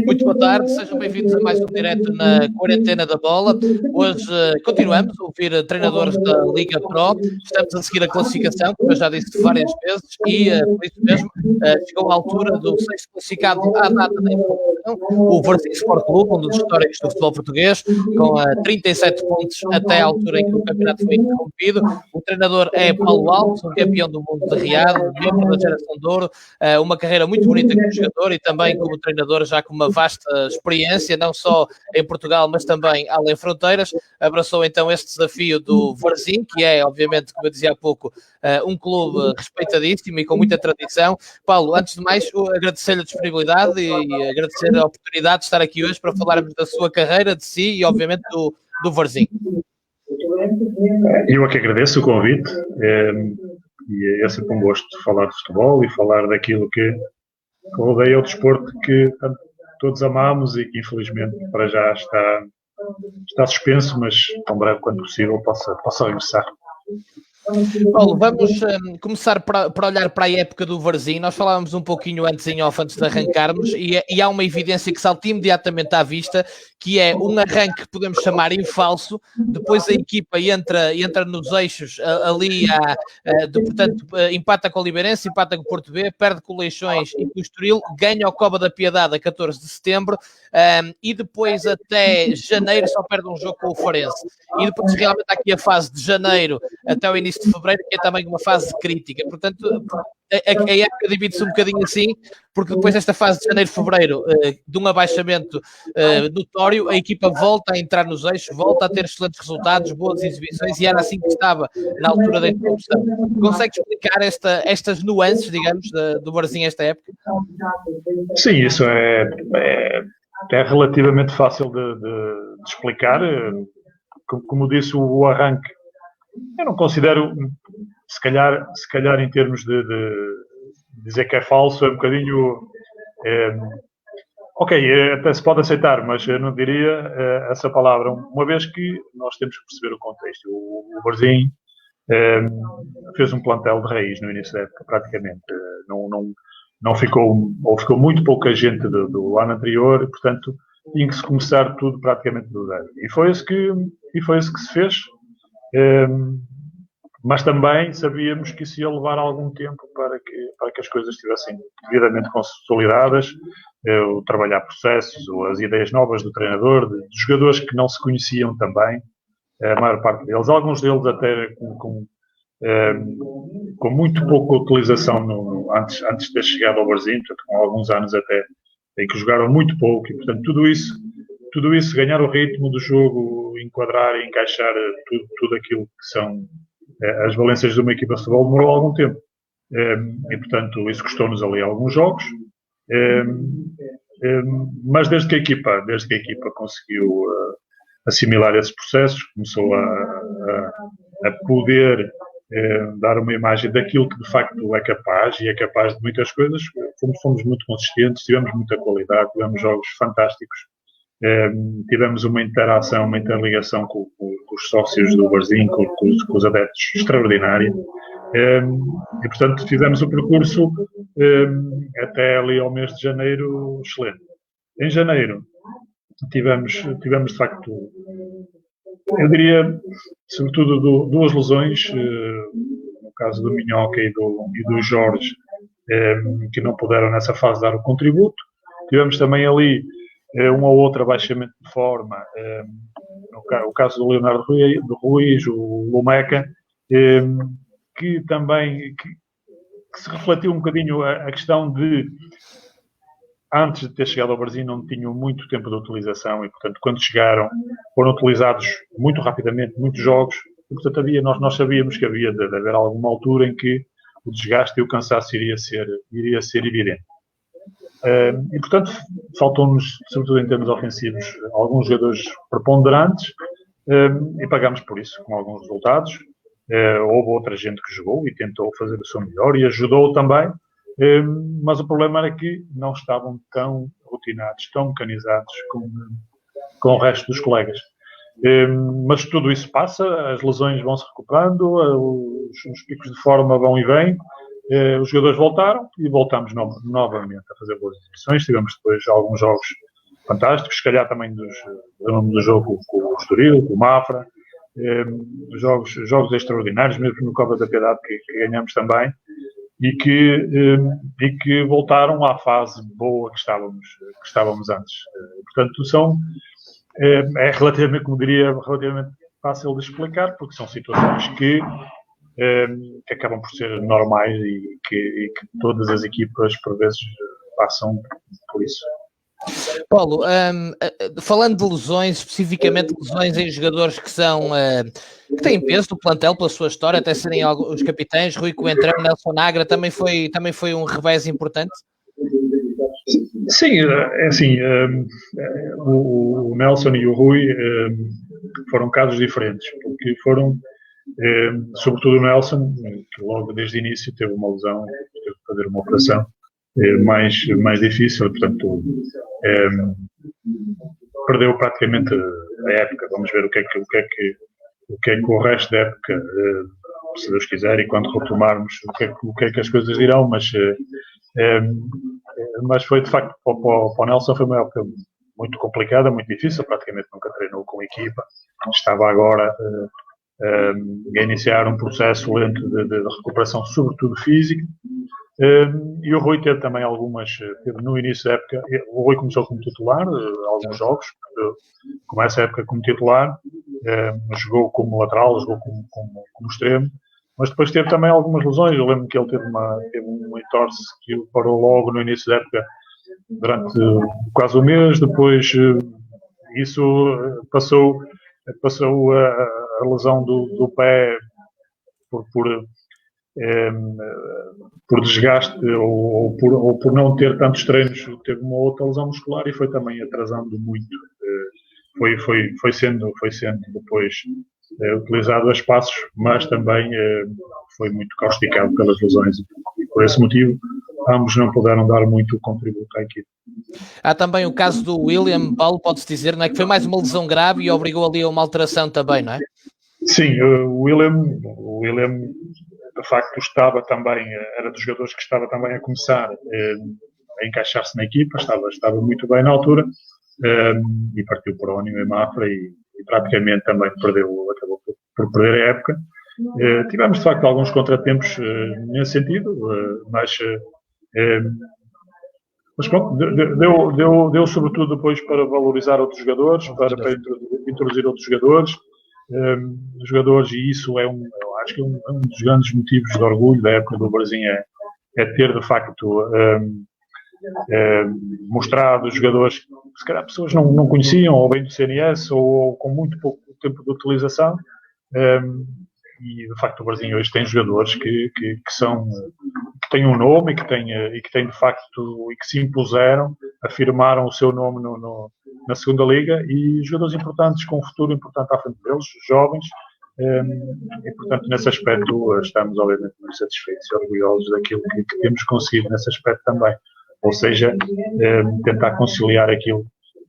Muito boa tarde, sejam bem-vindos a mais um direto na Quarentena da Bola. Hoje continuamos a ouvir treinadores da Liga Pro, estamos a seguir a classificação, como eu já disse várias vezes, e por isso mesmo chegou a altura do sexto classificado à data da informação, o Varzim Sport Clube, um dos históricos do futebol português, com 37 pontos até à altura em que o campeonato foi interrompido. O treinador é Paulo Alves, um campeão do mundo de Riad, membro da geração de ouro, uma carreira muito bonita como jogador e também como treinador, já com uma vasta experiência, não só em Portugal, mas também além fronteiras. Abraçou então este desafio do Varzim, que é, obviamente, como eu dizia há pouco, um clube respeitadíssimo e com muita tradição. Paulo, antes de mais, agradecer-lhe a disponibilidade e agradecer a oportunidade de estar aqui hoje para falarmos da sua carreira, de si e, obviamente, do Varzim. Eu é que agradeço o convite e é sempre um gosto falar de futebol e falar daquilo que rodeia o desporto que todos amamos e que infelizmente para já está suspenso, mas tão breve quanto possível possa regressar. Paulo, vamos começar por olhar para a época do Varzim. Nós falávamos um pouquinho antes em off, antes de arrancarmos, e há uma evidência que salta imediatamente à vista, que é um arranque que podemos chamar em falso. Depois a equipa entra nos eixos ali, portanto, empata com o Oliveirense, empata com o Porto B, perde com o Leixões e com o Estoril, ganha o Cova da Piedade a 14 de setembro, e depois até janeiro só perde um jogo com o Farense. E depois realmente há aqui a fase de janeiro até o início de fevereiro, que é também uma fase crítica. Portanto, a época divide-se um bocadinho assim, porque depois desta fase de janeiro e fevereiro, de um abaixamento notório, a equipa volta a entrar nos eixos, volta a ter excelentes resultados, boas exibições, e era assim que estava na altura da introdução. Consegue explicar estas nuances, digamos, do Varzim esta época? Sim, isso é relativamente fácil de explicar. Como disse, o arranque eu não considero, se calhar em termos de dizer que é falso, é um bocadinho... ok, até se pode aceitar, mas eu não diria essa palavra, uma vez que nós temos que perceber o contexto. O Varzim fez um plantel de raiz no início da época, praticamente. Não ficou, ou ficou muito pouca gente do ano anterior, e, portanto, tinha que se começar tudo praticamente do zero. E foi isso que se fez. Mas também sabíamos que isso ia levar algum tempo para que as coisas estivessem devidamente consolidadas, o trabalhar processos, as ideias novas do treinador, de jogadores que não se conheciam também, a maior parte deles, alguns deles até com muito pouca utilização antes de ter chegado ao Varzim, portanto, com alguns anos até em que jogaram muito pouco, e portanto tudo isso, ganhar o ritmo do jogo, enquadrar e encaixar tudo aquilo que são as valências de uma equipa de futebol, demorou algum tempo. E, portanto, isso custou-nos ali alguns jogos. Mas desde que a equipa conseguiu assimilar esses processos, começou a poder dar uma imagem daquilo que de facto é capaz, e é capaz de muitas coisas, fomos muito consistentes, tivemos muita qualidade, tivemos jogos fantásticos. Tivemos uma interação, uma interligação com os sócios do Varzim, com os adeptos, extraordinária. E, portanto, fizemos o percurso até ali ao mês de janeiro excelente. Em janeiro, tivemos de facto, eu diria, sobretudo duas lesões, no caso do Minhoca e do Jorge, que não puderam nessa fase dar o contributo. Tivemos também ali um ou outro abaixamento de forma, o caso do Leonardo Ruiz, o Lumeca, que também que se refletiu um bocadinho a questão de, antes de ter chegado ao Varzim, não tinham muito tempo de utilização e, portanto, quando chegaram, foram utilizados muito rapidamente, muitos jogos, e, portanto, nós sabíamos que havia de haver alguma altura em que o desgaste e o cansaço iria ser evidente. E, portanto, faltou-nos, sobretudo em termos ofensivos, alguns jogadores preponderantes, e pagámos por isso, com alguns resultados. Houve outra gente que jogou e tentou fazer o seu melhor e ajudou também, mas o problema era que não estavam tão rotinados, tão mecanizados com o resto dos colegas. Mas tudo isso passa, as lesões vão se recuperando, os picos de forma vão e vêm, os jogadores voltaram e voltamos novamente a fazer boas exibições. Tivemos depois alguns jogos fantásticos, se calhar também do jogo com o Estoril, com o Mafra, jogos extraordinários, mesmo no Copa da Piedade que ganhamos também, e que voltaram à fase boa que estávamos antes. Portanto, é relativamente, como diria, relativamente fácil de explicar, porque são situações que acabam por ser normais e que todas as equipas, por vezes, passam por isso. Paulo, falando de lesões, especificamente lesões em jogadores que têm peso no plantel pela sua história, até serem os capitães, Rui Coentrão, Nelson Agra, também foi um revés importante? Sim, é assim, o Nelson e o Rui foram casos diferentes, porque foram, sobretudo o Nelson, que logo desde o início teve uma lesão, teve que fazer uma operação mais difícil, portanto perdeu praticamente a época. Vamos ver o que é que o resto da época, se Deus quiser, e quando retomarmos o que é que as coisas dirão, mas foi de facto para o Nelson foi uma época muito complicada, muito difícil, praticamente nunca treinou com a equipa, estava agora a iniciar um processo lento de recuperação, sobretudo física. E o Rui teve também teve no início da época, o Rui começou como titular, alguns jogos, começa a época como titular, jogou como lateral, jogou como extremo, mas depois teve também algumas lesões. Eu lembro que ele teve um entorse que o parou logo no início da época, durante quase um mês. Depois isso passou a lesão do pé por desgaste ou por não ter tantos treinos, teve uma outra lesão muscular e foi também atrasando muito. Foi sendo depois utilizado a espaços, mas também foi muito castigado pelas lesões, e por esse motivo ambos não puderam dar muito contributo à equipe. Há também o caso do William, Paulo, pode-se dizer, não é, que foi mais uma lesão grave e obrigou ali a uma alteração também, não é? Sim, o William de facto estava também, era dos jogadores que estava também a começar a encaixar-se na equipa, estava muito bem na altura, e partiu para o Ónimo e Mafra e praticamente também acabou por perder a época. Tivemos de facto alguns contratempos nesse sentido, mas pronto, deu sobretudo depois para valorizar outros jogadores, para introduzir outros jogadores, e isso eu acho que é um dos grandes motivos de orgulho da época do Varzim, é ter de facto mostrado jogadores que se calhar pessoas não conheciam, ou bem do CNS, ou com muito pouco tempo de utilização, e de facto o Varzim hoje tem jogadores que têm um nome e que têm de facto, e que se impuseram, afirmaram o seu nome na segunda liga, e jogadores importantes com um futuro importante à frente deles, jovens, e portanto nesse aspecto estamos obviamente muito satisfeitos e orgulhosos daquilo que temos conseguido nesse aspecto também, ou seja, tentar conciliar aquilo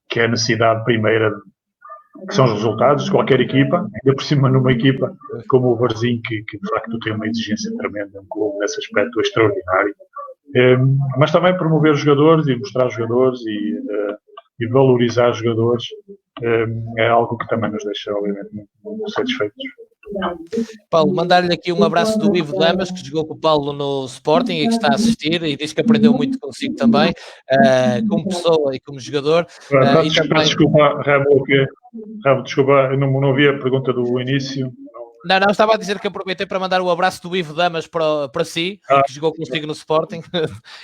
que é a necessidade primeira, que são os resultados de qualquer equipa, ainda por cima numa equipa como o Varzim, que de facto tem uma exigência tremenda, um clube nesse aspecto extraordinário, mas também promover os jogadores e mostrar os jogadores e valorizar os jogadores é algo que também nos deixa obviamente muito satisfeitos. Paulo, mandar-lhe aqui um abraço do Ivo Damas, que jogou com o Paulo no Sporting e que está a assistir e diz que aprendeu muito consigo também, como pessoa e como jogador. Desculpa, Ramo, desculpa, eu não vi a pergunta do início. Não, estava a dizer que aproveitei para mandar o abraço do Ivo Damas para si, que jogou consigo no Sporting,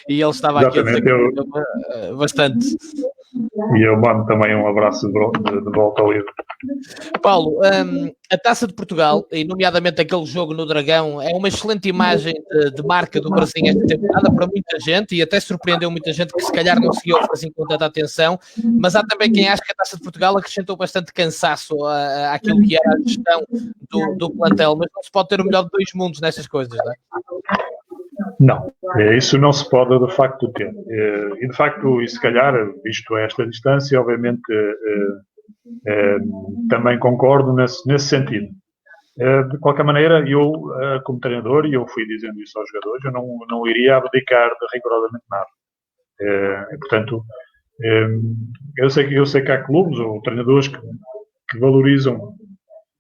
e ele estava aqui a dizer bastante. E eu mando também um abraço de volta ao Ivo. Paulo, a Taça de Portugal, e nomeadamente aquele jogo no Dragão, é uma excelente imagem de marca do Varzim esta temporada para muita gente, e até surpreendeu muita gente que se calhar não seguiu o Varzim com tanta atenção, mas há também quem acha que a Taça de Portugal acrescentou bastante cansaço àquilo que era a gestão do plantel, mas não se pode ter o melhor de dois mundos nestas coisas, não é? Não, isso não se pode de facto ter. E de facto, e se calhar, visto a esta distância, obviamente também concordo nesse sentido. De qualquer maneira, eu, como treinador, e eu fui dizendo isso aos jogadores, eu não iria abdicar de rigorosamente nada. Portanto, eu sei que há clubes ou treinadores que valorizam,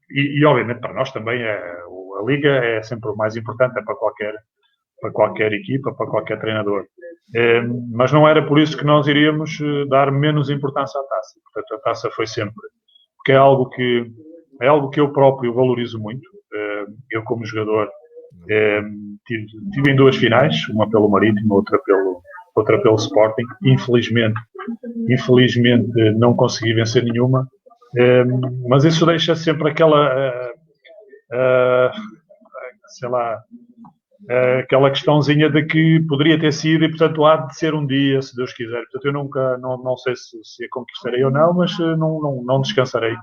e obviamente para nós também a Liga é sempre o mais importante, para qualquer equipa, para qualquer treinador. Mas não era por isso que nós iríamos dar menos importância à taça. Portanto, a taça foi sempre, porque é algo que eu próprio valorizo muito. Eu, como jogador, tive em 2 finais, uma pelo Marítimo, outra pelo Sporting. Infelizmente não consegui vencer nenhuma, mas isso deixa sempre aquela, sei lá, aquela questãozinha de que poderia ter sido e, portanto, há de ser um dia, se Deus quiser. Portanto, eu nunca, não sei se a conquistarei ou não, mas não descansarei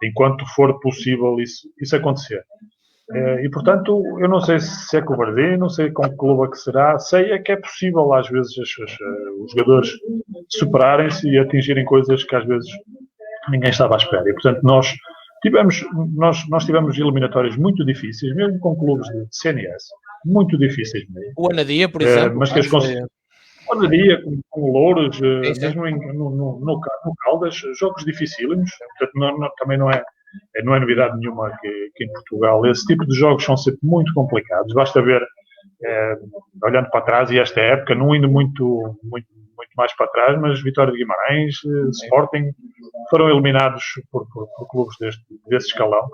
enquanto for possível isso acontecer. E, portanto, eu não sei se é covardia, não sei com que clube que será, sei que é possível, às vezes, os jogadores superarem-se e atingirem coisas que, às vezes, ninguém estava à espera. E, portanto, nós tivemos eliminatórias muito difíceis, mesmo com clubes de CNS, muito difíceis mesmo. O Anadia, por exemplo. Mas que as conseguimos. O Anadia, com o Louros, mesmo no Caldas, jogos dificílimos. Portanto, também não é novidade nenhuma que em Portugal esse tipo de jogos são sempre muito complicados. Basta ver, olhando para trás, e esta época, não indo muito mais para trás, mas Vitória de Guimarães, Sporting, foram eliminados por clubes desse escalão.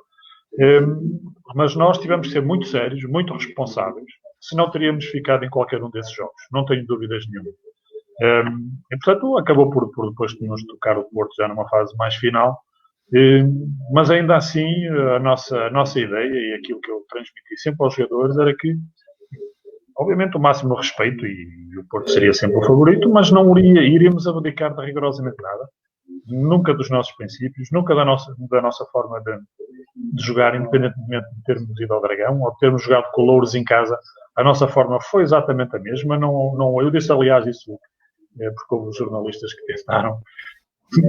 Mas nós tivemos que ser muito sérios, muito responsáveis, senão teríamos ficado em qualquer um desses jogos. Não tenho dúvidas nenhuma. E, portanto, acabou por depois de nos tocar o Porto já numa fase mais final. Mas ainda assim, a nossa ideia e aquilo que eu transmiti sempre aos jogadores era que, obviamente, o máximo respeito, e o Porto seria sempre o favorito, mas não iríamos abdicar de rigorosamente nada. Nunca dos nossos princípios, nunca da nossa forma de jogar, independentemente de termos ido ao Dragão ou de termos jogado com o Louros em casa. A nossa forma foi exatamente a mesma. Eu disse, aliás, isso porque houve jornalistas que tentaram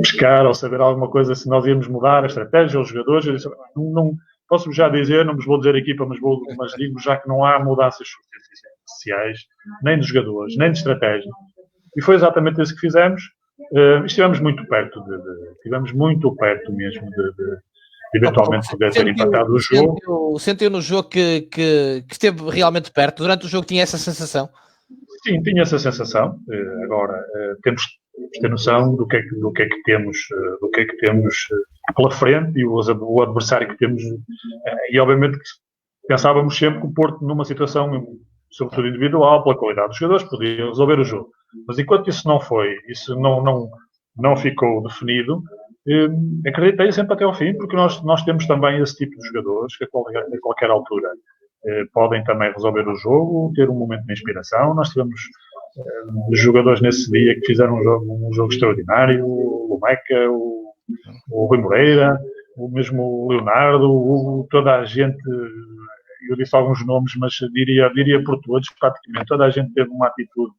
pescar ou saber alguma coisa se nós íamos mudar a estratégia, os jogadores. Eu disse, não posso já dizer, não vos vou dizer a equipa, mas digo já que não há mudanças sociais, nem dos jogadores, nem de estratégia. E foi exatamente isso que fizemos. Estivemos muito perto mesmo de eventualmente poder ter empatado o jogo. Sentiu no jogo que esteve realmente perto? Durante o jogo tinha essa sensação? Sim, tinha essa sensação. Agora, temos que ter noção do que é que temos pela frente e o adversário que temos. E, obviamente, pensávamos sempre que o Porto, numa situação, sobretudo individual, pela qualidade dos jogadores, podia resolver o jogo. Mas enquanto isso não foi, isso não ficou definido, acreditei sempre até ao fim, porque nós temos também esse tipo de jogadores que a qualquer altura podem também resolver o jogo, ter um momento de inspiração. Nós tivemos jogadores nesse dia que fizeram um jogo extraordinário, o Meca, o Rui Moreira, o mesmo Leonardo, o Hugo, toda a gente. Eu disse alguns nomes, mas diria por todos, praticamente toda a gente teve uma atitude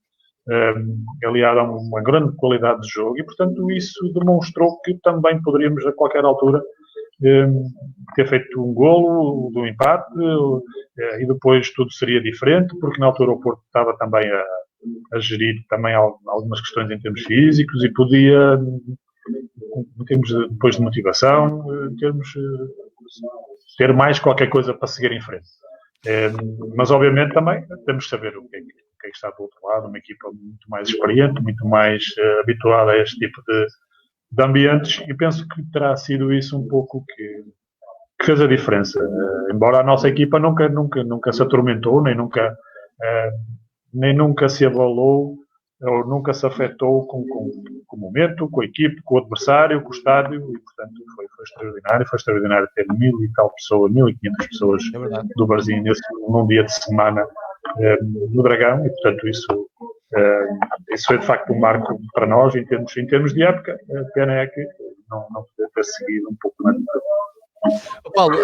aliada a uma grande qualidade de jogo e, portanto, isso demonstrou que também poderíamos, a qualquer altura, ter feito um golo do empate e depois tudo seria diferente, porque na altura o Porto estava também a gerir também algumas questões em termos físicos e podia, em termos depois de motivação, ter mais qualquer coisa para seguir em frente. Mas, obviamente, também temos que saber o que é que está do outro lado, uma equipa muito mais experiente, muito mais habituada a este tipo de ambientes, e penso que terá sido isso um pouco que fez a diferença. Embora a nossa equipa nunca se atormentou, nem nunca se abalou, ou nunca se afetou com o momento, com a equipe, com o adversário, com o estádio, e, portanto, foi extraordinário. Foi extraordinário ter 1.000 e tal pessoas, 1.500 pessoas do Varzim num dia de semana no Dragão, e, portanto, isso foi de facto um marco para nós em termos de época. A pena é que não poder ter seguido um pouco mais. Paulo,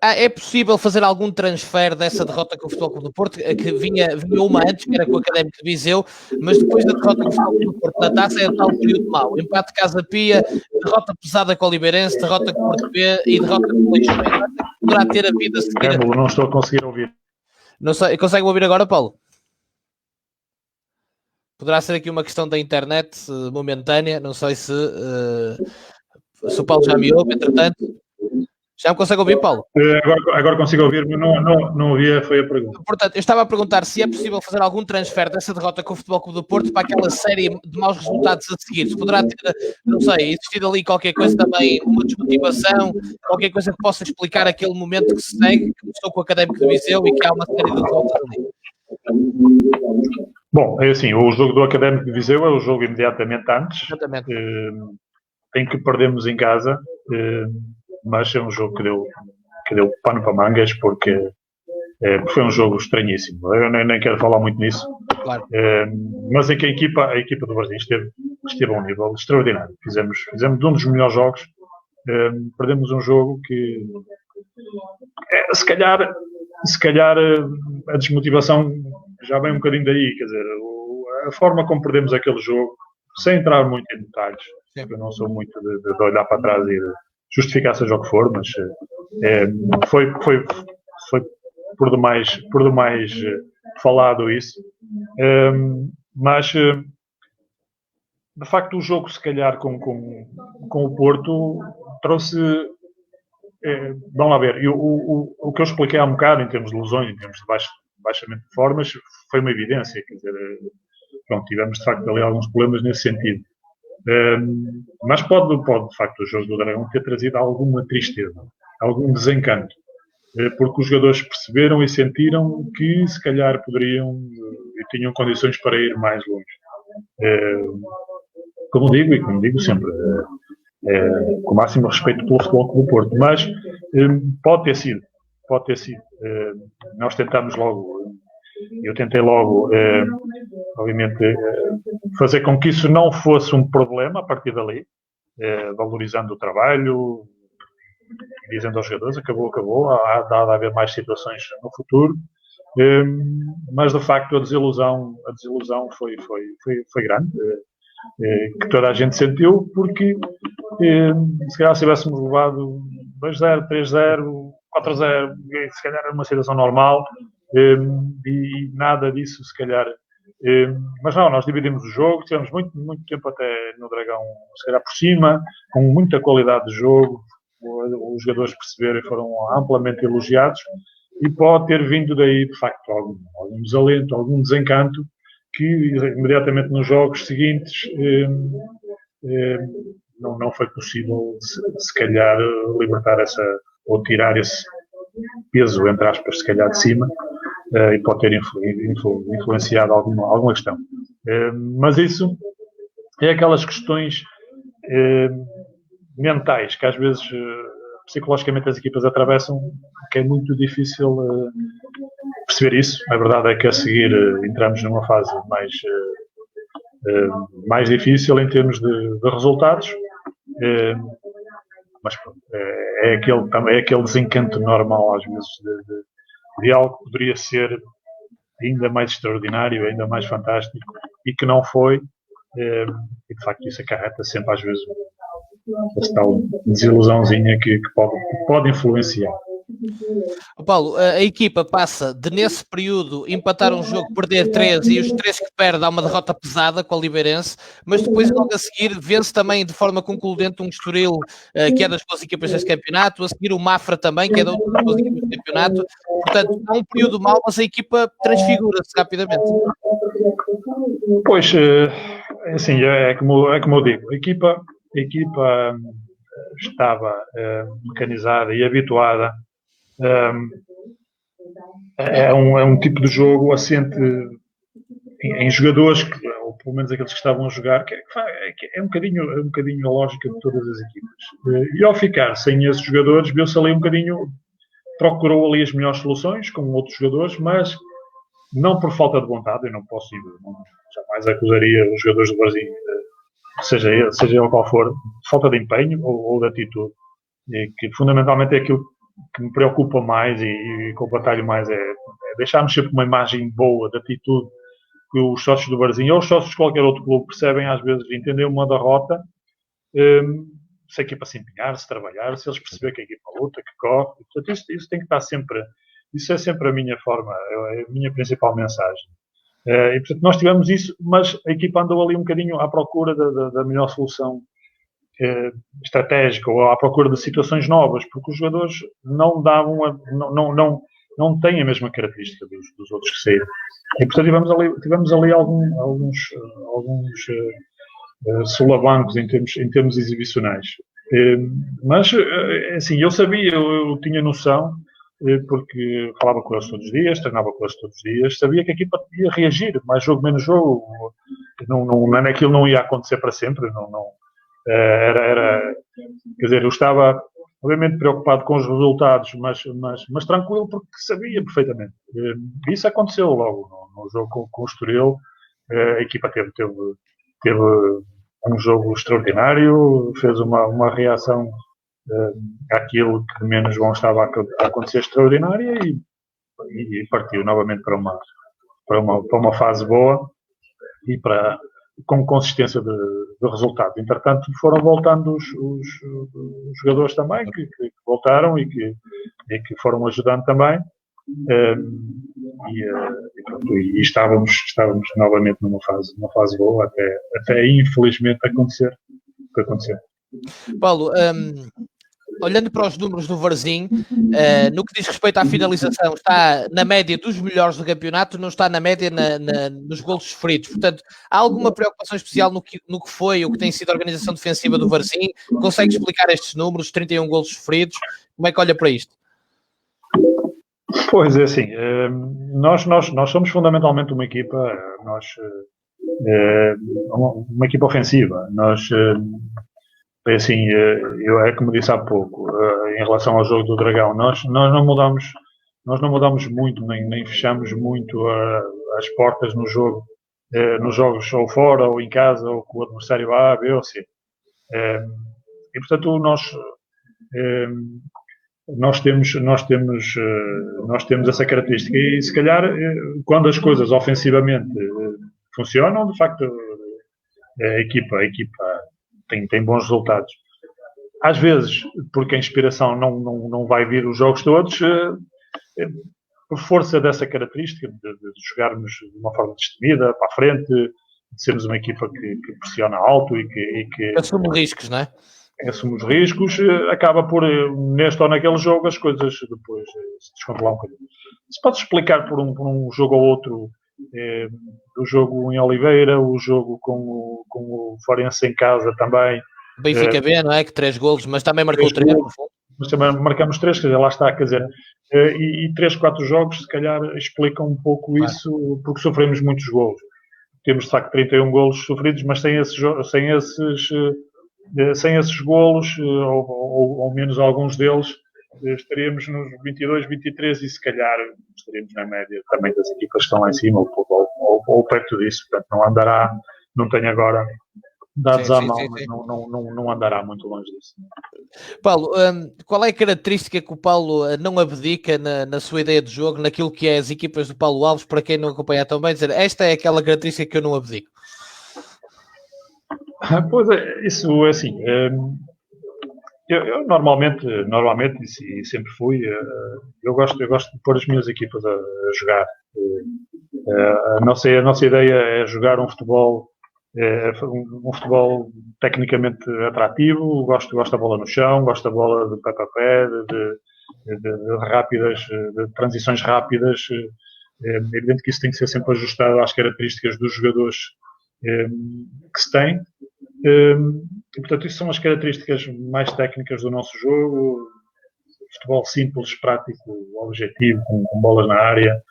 É possível fazer algum transfer dessa derrota com o Futebol Clube do Porto, que vinha uma antes, que era com o Académico de Viseu, mas depois da derrota com o Futebol Clube do Porto na taça é o tal período mau. Empate Casa Pia, derrota pesada com o Oliveirense, derrota com o Porto B e derrota com o Leixões. Poderá ter a vida a seguir. Não estou a conseguir ouvir. Não sei, consegue ouvir agora, Paulo? Poderá ser aqui uma questão da internet momentânea, não sei se o Paulo já me ouve, entretanto. Já me consegue ouvir, Paulo? Agora consigo ouvir, mas não ouvia, foi a pergunta. Portanto, eu estava a perguntar se é possível fazer algum transfer dessa derrota com o Futebol Clube do Porto para aquela série de maus resultados a seguir. Se poderá ter, não sei, existido ali qualquer coisa também, uma desmotivação, qualquer coisa que possa explicar aquele momento que se segue, que começou com o Académico de Viseu e que há uma série de derrotas ali. Bom, é assim, o jogo do Académico de Viseu é o jogo imediatamente antes. Exatamente. Em que perdemos em casa, mas é um jogo que deu pano para mangas, porque foi um jogo estranhíssimo. Eu nem quero falar muito nisso. Claro. Mas é que a equipa do Brasil esteve a um nível extraordinário. Fizemos um dos melhores jogos. Perdemos um jogo que se calhar a desmotivação já vem um bocadinho daí, quer dizer, a forma como perdemos aquele jogo, sem entrar muito em detalhes. Sim. Eu não sou muito de olhar para trás e de justificar seja o que for, mas foi por demais falado isso. Mas de facto o jogo, se calhar, com o Porto trouxe. Vamos lá ver, o que eu expliquei há um bocado em termos de lesões, em termos de baixamento de formas, foi uma evidência, quer dizer, pronto, tivemos de facto ali alguns problemas nesse sentido. Mas pode de facto o jogo do Dragão ter trazido alguma tristeza, algum desencanto, porque os jogadores perceberam e sentiram que se calhar poderiam e tinham condições para ir mais longe. Como digo sempre, com o máximo respeito pelo Futebol Clube do Porto, mas pode ter sido. Nós tentámos logo, eu tentei logo, obviamente, fazer com que isso não fosse um problema a partir dali, valorizando o trabalho, dizendo aos jogadores, acabou, há de haver mais situações no futuro, mas de facto a desilusão foi grande, que toda a gente sentiu, porque se calhar se tivéssemos levado 2-0, 3-0, 4-0, se calhar era uma situação normal, e nada disso se calhar. Mas não, nós dividimos o jogo, tivemos muito tempo até no Dragão, se calhar por cima, com muita qualidade de jogo, os jogadores perceberam e foram amplamente elogiados, e pode ter vindo daí de facto algum desalento, algum desencanto, que imediatamente nos jogos seguintes não foi possível se calhar libertar ou tirar esse peso, entre aspas, se calhar de cima, e pode ter influenciado alguma questão. Mas isso é aquelas questões mentais que às vezes psicologicamente as equipas atravessam, que é muito difícil perceber isso. A verdade é que a seguir entramos numa fase mais difícil em termos de resultados, mas é aquele desencanto normal às vezes de algo que poderia ser ainda mais extraordinário, ainda mais fantástico, e que não foi, e de facto isso acarreta sempre às vezes essa tal desilusãozinha que pode influenciar. Paulo, a equipa passa de nesse período empatar um jogo, perder 3 e os 3 que perde há uma derrota pesada com o Oliveirense, mas depois logo a seguir vence também de forma concludente um Estoril que é das boas equipas deste campeonato, a seguir o Mafra também, que é das boas equipas do campeonato. Portanto, é um período mau, mas a equipa transfigura-se rapidamente. Pois, assim, é como eu digo, a equipa estava mecanizada e habituada. É um tipo de jogo assente em jogadores, ou pelo menos aqueles que estavam a jogar, que é um bocadinho a lógica de todas as equipas. E ao ficar sem esses jogadores, viu-se ali um bocadinho, procurou ali as melhores soluções com outros jogadores, mas não por falta de vontade. Eu não posso jamais acusaria os jogadores do Brasil, seja ele qual for, de falta de empenho ou de atitude, que fundamentalmente é aquilo que me preocupa mais e que eu batalho mais é deixarmos sempre uma imagem boa de atitude que os sócios do Varzim ou os sócios de qualquer outro clube percebem às vezes de entender uma derrota, se a equipa se empenhar, se trabalhar, se eles perceberem que a equipa luta, que corre. Portanto, isso tem que estar sempre, isso é sempre a minha forma, é a minha principal mensagem. E portanto nós tivemos isso, mas a equipa andou ali um bocadinho à procura da melhor solução estratégica ou à procura de situações novas, porque os jogadores não davam, não têm a mesma característica dos outros que saíram. E portanto tivemos ali alguns solavancos em termos exibicionais. Mas, assim, eu sabia, eu tinha noção, porque falava com eles todos os dias, treinava com eles todos os dias, sabia que a equipa ia reagir, mais jogo, menos jogo. Aquilo não ia acontecer para sempre, quer dizer, eu estava obviamente preocupado com os resultados, mas tranquilo porque sabia perfeitamente. Isso aconteceu logo no jogo com o Estoril. A equipa teve um jogo extraordinário, fez uma reação àquilo que menos bom estava a acontecer extraordinária e partiu novamente para uma fase boa e com consistência de resultado. Entretanto, foram voltando os jogadores também, que voltaram e que foram ajudando também. E estávamos novamente numa fase boa até infelizmente acontecer o que aconteceu. Paulo, olhando para os números do Varzim, no que diz respeito à finalização, está na média dos melhores do campeonato, não está na média nos golos sofridos. Portanto, há alguma preocupação especial no que foi, o que tem sido a organização defensiva do Varzim? Consegue explicar estes números, 31 golos sofridos? Como é que olha para isto? Pois é, assim, nós somos fundamentalmente uma equipa, uma equipa ofensiva. Assim, é como disse há pouco, em relação ao jogo do Dragão, nós não mudamos muito, nem fechamos muito as portas no jogo, nos jogos ou fora, ou em casa, ou com o adversário A, B ou C. E portanto, nós temos essa característica e se calhar quando as coisas ofensivamente funcionam, de facto a equipa tem bons resultados. Às vezes, porque a inspiração não vai vir os jogos todos, por força dessa característica de jogarmos de uma forma destemida, para a frente, de sermos uma equipa que pressiona alto e que assume riscos, não é? Assume os riscos, acaba por, neste ou naquele jogo, as coisas depois se descontrolar um bocadinho. Se pode explicar por um jogo ou outro, o jogo em Oliveira, o jogo com o Forense em casa também. Benfica B, não é? Que 3 golos, mas também marcou 3. Mas também marcamos 3, quer dizer, lá está, quer dizer, e 3, 4 jogos, se calhar, explicam um pouco isso, porque sofremos muitos golos. Temos, de facto, 31 golos sofridos, mas sem esses golos, ou menos alguns deles, estaríamos nos 22, 23 e se calhar estaríamos na média também das equipas que estão lá em cima ou perto disso. Portanto, não tenho agora dados à mão, mas não andará muito longe disso. Paulo, qual é a característica que o Paulo não abdica na sua ideia de jogo, naquilo que é as equipas do Paulo Alves, para quem não acompanha tão bem, dizer esta é aquela característica que eu não abdico? Pois é, isso é assim. Eu normalmente e sempre fui, eu gosto de pôr as minhas equipas a jogar. A nossa ideia é jogar um futebol tecnicamente atrativo. Gosto da bola no chão, gosto da bola de pé a pé, de rápidas, de transições rápidas. É evidente que isso tem que ser sempre ajustado às características dos jogadores que se tem. E, portanto, isso são as características mais técnicas do nosso jogo. Futebol simples, prático, objetivo, com bolas na área,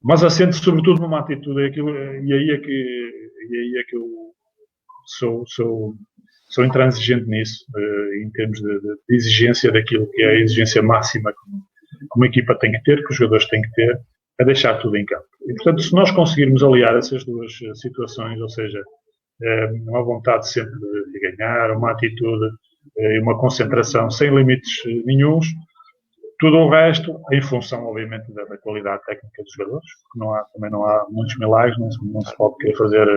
mas assente sobretudo numa atitude, e aí é que eu sou intransigente nisso, em termos de exigência daquilo que é a exigência máxima que uma equipa tem que ter, que os jogadores têm que ter, é deixar tudo em campo. E, portanto, se nós conseguirmos aliar essas duas situações, ou seja, uma vontade sempre de ganhar, uma atitude e uma concentração sem limites nenhuns. Tudo o resto, em função, obviamente, da qualidade técnica dos jogadores, porque também não há muitos milagres, não se pode querer fazer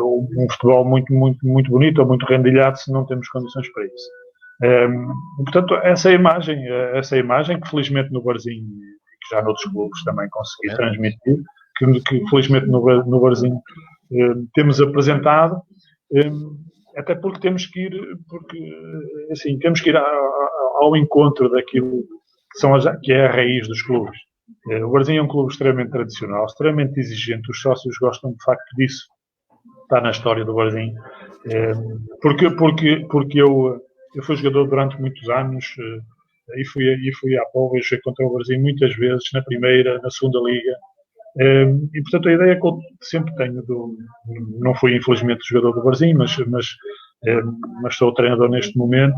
um futebol muito, muito, muito bonito ou muito rendilhado se não temos condições para isso. Portanto, essa imagem que felizmente no Varzim, que já noutros clubes também consegui transmitir, que felizmente no Varzim temos apresentado, até porque temos que ir ao encontro daquilo que é a raiz dos clubes. O Varzim é um clube extremamente tradicional, extremamente exigente, os sócios gostam de facto disso, está na história do Varzim, porque eu fui jogador durante muitos anos e fui à Póvoa e joguei contra o Varzim muitas vezes, na primeira, na segunda liga, e portanto a ideia que eu sempre tenho, não fui infelizmente jogador do Varzim, mas sou treinador neste momento,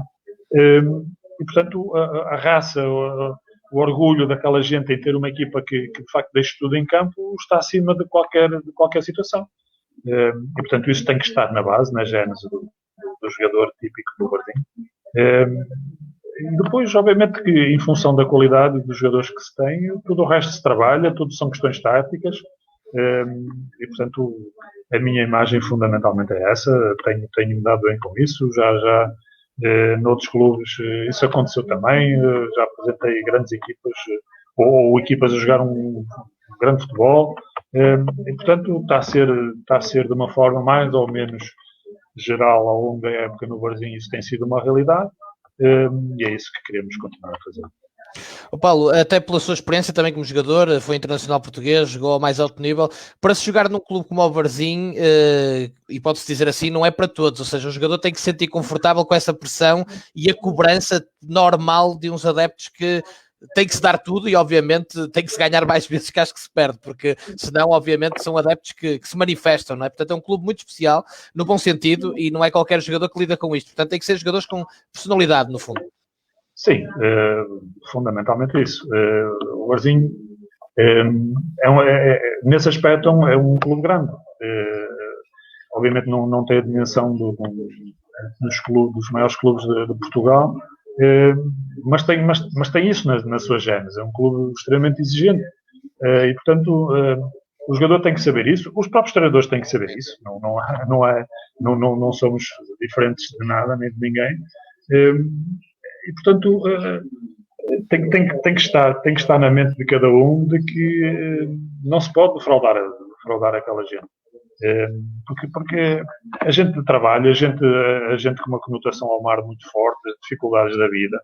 e portanto a raça, o orgulho daquela gente em ter uma equipa que de facto deixe tudo em campo está acima de qualquer situação. E portanto isso tem que estar na base, na gênese do jogador típico do Varzim. E depois, obviamente, que em função da qualidade dos jogadores que se tem, tudo o resto se trabalha, tudo são questões táticas, e portanto a minha imagem fundamentalmente é essa. Tenho-me dado bem com isso, já noutros clubes isso aconteceu também, já apresentei grandes equipas ou equipas a jogar um grande futebol, e portanto está a ser de uma forma mais ou menos geral ao longo da época no Varzim, isso tem sido uma realidade, e é isso que queremos continuar a fazer. O Paulo, até pela sua experiência também como jogador, foi internacional português, jogou ao mais alto nível, para se jogar num clube como o Varzim, e pode-se dizer assim, não é para todos, ou seja, o jogador tem que se sentir confortável com essa pressão e a cobrança normal de uns adeptos que tem que se dar tudo e obviamente tem que se ganhar mais vezes que acho que se perde, porque senão obviamente são adeptos que se manifestam, não é? Portanto é um clube muito especial, no bom sentido, e não é qualquer jogador que lida com isto, portanto tem que ser jogadores com personalidade no fundo. Sim, fundamentalmente isso. O Varzim nesse aspecto é um clube grande. Obviamente não tem a dimensão dos maiores clubes de Portugal, mas tem isso na sua gênese. É um clube extremamente exigente. E, portanto, o jogador tem que saber isso. Os próprios treinadores têm que saber isso. Não somos diferentes de nada, nem de ninguém. E, portanto, tem que estar na mente de cada um de que não se pode defraudar aquela gente. Porque a gente trabalha, a gente com uma conotação ao mar muito forte, as dificuldades da vida.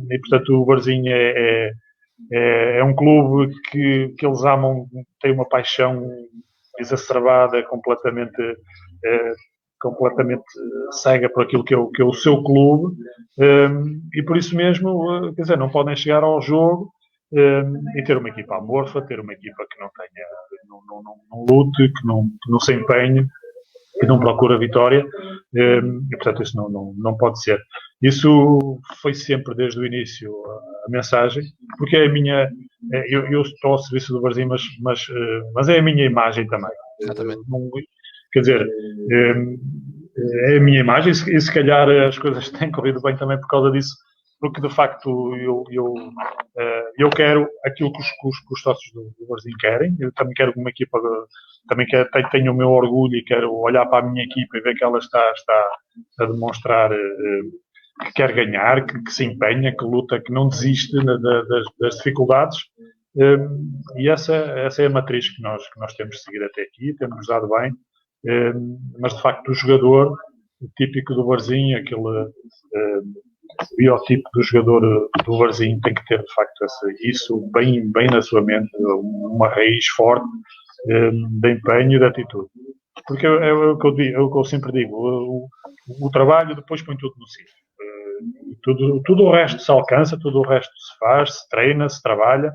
E, portanto, o Varzim é um clube que eles amam, tem uma paixão exacerbada, completamente cega por aquilo que é o seu clube, e por isso mesmo, quer dizer, não podem chegar ao jogo e ter uma equipa amorfa, ter uma equipa que não lute, que não se empenhe, que não procura vitória, e portanto isso não pode ser. Isso foi sempre desde o início a mensagem, porque é a minha, eu estou ao serviço do Varzim, mas é a minha imagem também. Exatamente. Quer dizer, é a minha imagem e se calhar as coisas têm corrido bem também por causa disso, porque de facto eu quero aquilo que os sócios do Varzim querem. Eu também quero uma equipa, tenho o meu orgulho e quero olhar para a minha equipa e ver que ela está a demonstrar que quer ganhar, que se empenha, que luta, que não desiste das dificuldades. E essa é a matriz que nós temos de seguir até aqui, temos dado bem. Mas de facto o jogador típico do Varzim, aquele biotipo do jogador do Varzim tem que ter de facto isso bem na sua mente, uma raiz forte de empenho e de atitude, porque é o que eu sempre digo, o trabalho depois põe tudo no sítio, tudo o resto se alcança, tudo o resto se faz, se treina, se trabalha,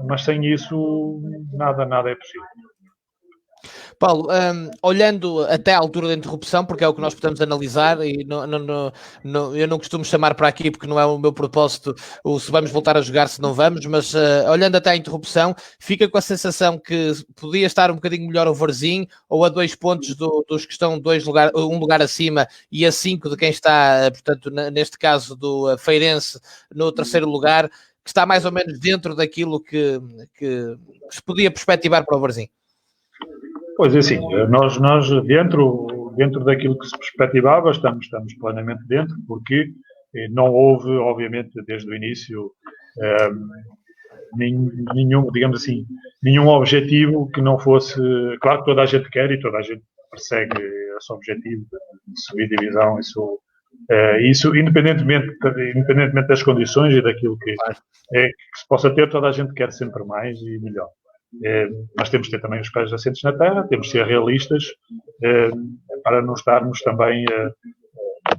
mas sem isso nada é possível. Paulo, olhando até à altura da interrupção, porque é o que nós podemos analisar, e eu não costumo chamar para aqui porque não é o meu propósito o se vamos voltar a jogar, se não vamos, mas olhando até à interrupção, fica com a sensação que podia estar um bocadinho melhor o Varzim, ou a 2 pontos dos que estão um lugar acima e a 5 de quem está, portanto, neste caso do Feirense, no terceiro lugar, que está mais ou menos dentro daquilo que se podia perspectivar para o Varzim. Pois é, assim, nós dentro daquilo que se perspectivava, estamos plenamente dentro, porque não houve, obviamente, desde o início, nenhum, digamos assim, nenhum objetivo que não fosse. Claro que toda a gente quer e toda a gente persegue esse objetivo de subir divisão, isso independentemente das condições e daquilo que se possa ter, toda a gente quer sempre mais e melhor. Mas temos de ter também os pés assentes na terra, temos de ser realistas para não estarmos também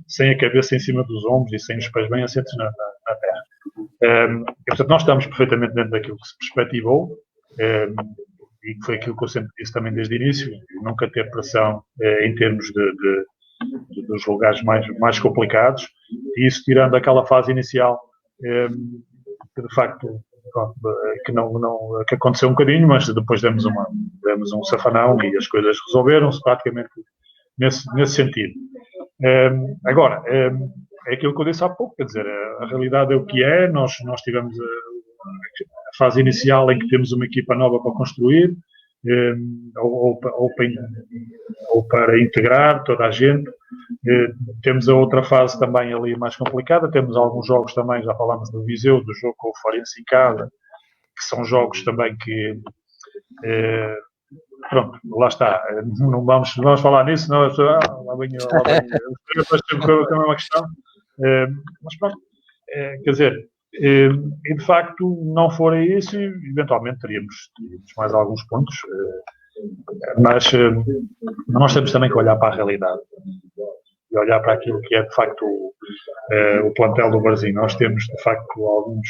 sem a cabeça em cima dos ombros e sem os pés bem assentes na terra. E, portanto, nós estamos perfeitamente dentro daquilo que se perspectivou e que foi aquilo que eu sempre disse também desde o início, nunca ter pressão em termos dos lugares mais complicados, e isso tirando aquela fase inicial que de facto que aconteceu um bocadinho, mas depois demos um safanão e as coisas resolveram-se praticamente nesse sentido. Agora, é aquilo que eu disse há pouco, quer dizer, a realidade é o que é, nós tivemos a fase inicial em que temos uma equipa nova para construir, ou para integrar toda a gente. Temos a outra fase também ali mais complicada, temos alguns jogos também, já falámos do Viseu, do jogo com o Farense em casa, que são jogos também que pronto, lá está, não vamos falar nisso, não, lá vem a mesma questão, mas pronto, quer dizer, e de facto não fora isso, eventualmente teríamos mais alguns pontos, mas nós temos também que olhar para a realidade e olhar para aquilo que é de facto o plantel do Varzim. Nós temos de facto alguns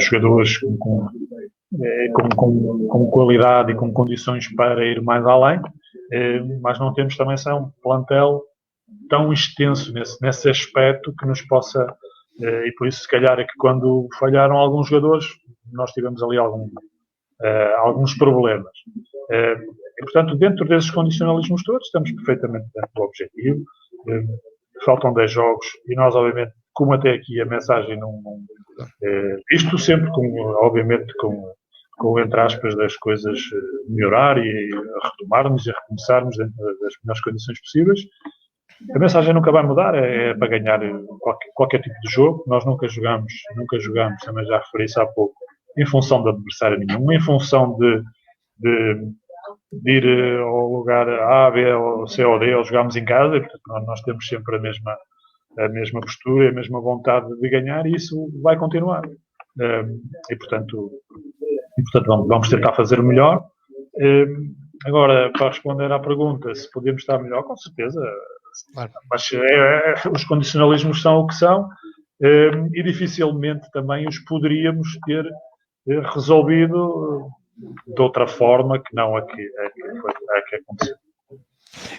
jogadores com qualidade e com condições para ir mais além, mas não temos também um plantel tão extenso nesse aspecto que nos possa, e por isso se calhar é que quando falharam alguns jogadores nós tivemos ali alguns problemas. E, portanto, dentro desses condicionalismos todos estamos perfeitamente dentro do objetivo. Faltam 10 jogos e nós, obviamente, como até aqui a mensagem isto sempre obviamente com entre aspas das coisas melhorar e retomarmos e recomeçarmos dentro das melhores condições possíveis. A mensagem nunca vai mudar, é para ganhar qualquer tipo de jogo. Nós nunca jogamos, também já referi isso há pouco, em função de adversário nenhum, em função de ir ao lugar A, B, ou C ou D, ou jogarmos em casa, e portanto nós temos sempre a mesma postura e a mesma vontade de ganhar, e isso vai continuar. E portanto vamos tentar fazer o melhor. Agora, para responder à pergunta, se podemos estar melhor, com certeza. Claro. Mas os condicionalismos são o que são, e dificilmente também os poderíamos ter resolvido de outra forma que não a que aconteceu.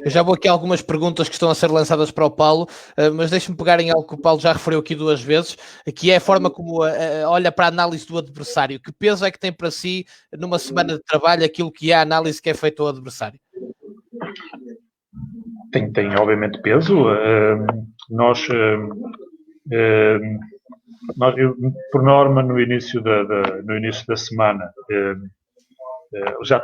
Eu já vou aqui a algumas perguntas que estão a ser lançadas para o Paulo, mas deixe-me pegar em algo que o Paulo já referiu aqui 2 vezes, que é a forma como olha para a análise do adversário. Que peso é que tem para si, numa semana de trabalho, aquilo que é a análise que é feita ao adversário? Tem obviamente peso. Nós, por norma, no início da semana, já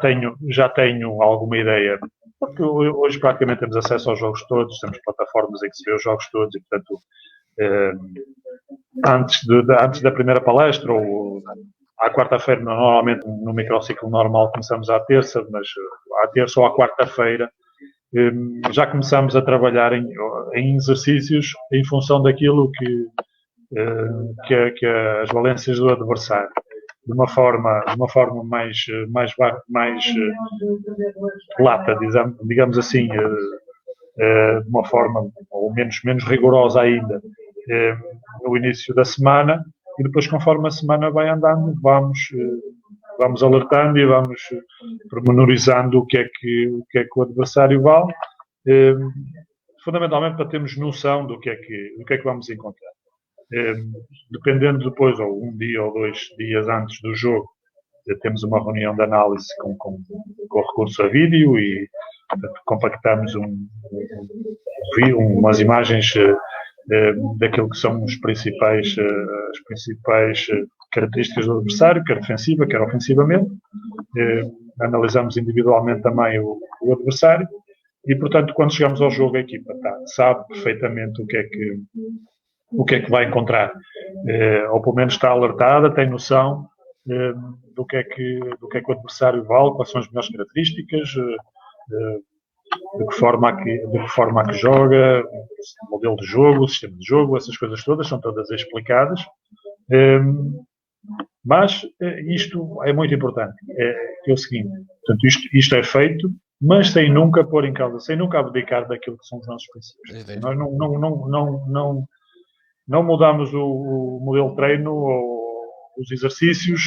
tenho alguma ideia, porque hoje praticamente temos acesso aos jogos todos, temos plataformas em que se vê os jogos todos e, portanto, antes da primeira palestra ou à quarta-feira, normalmente no microciclo normal começamos à terça, mas à terça ou à quarta-feira já começamos a trabalhar em exercícios em função daquilo que as valências do adversário, de uma forma mais lata, digamos assim, de uma forma ou menos rigorosa ainda no início da semana, e depois, conforme a semana vai andando, vamos vamos alertando e vamos pormenorizando o que é que o adversário vale, fundamentalmente para termos noção do que é que vamos encontrar. Dependendo depois, ou um dia ou 2 dias antes do jogo, temos uma reunião de análise com recurso a vídeo e compactamos umas imagens daquilo que são as principais características do adversário, quer defensiva, quer ofensivamente. Analisamos individualmente também o adversário e, portanto, quando chegamos ao jogo, a equipa sabe perfeitamente o que é que vai encontrar, ou pelo menos está alertada, tem noção do que é que o adversário vale, quais são as melhores características, de que forma a que joga, o modelo de jogo, o sistema de jogo, essas coisas todas são todas explicadas. Mas isto é muito importante, é o seguinte, portanto, isto é feito, mas sem nunca pôr em causa, sem nunca abdicar daquilo que são os nossos princípios. Nós não mudamos o modelo de treino ou os exercícios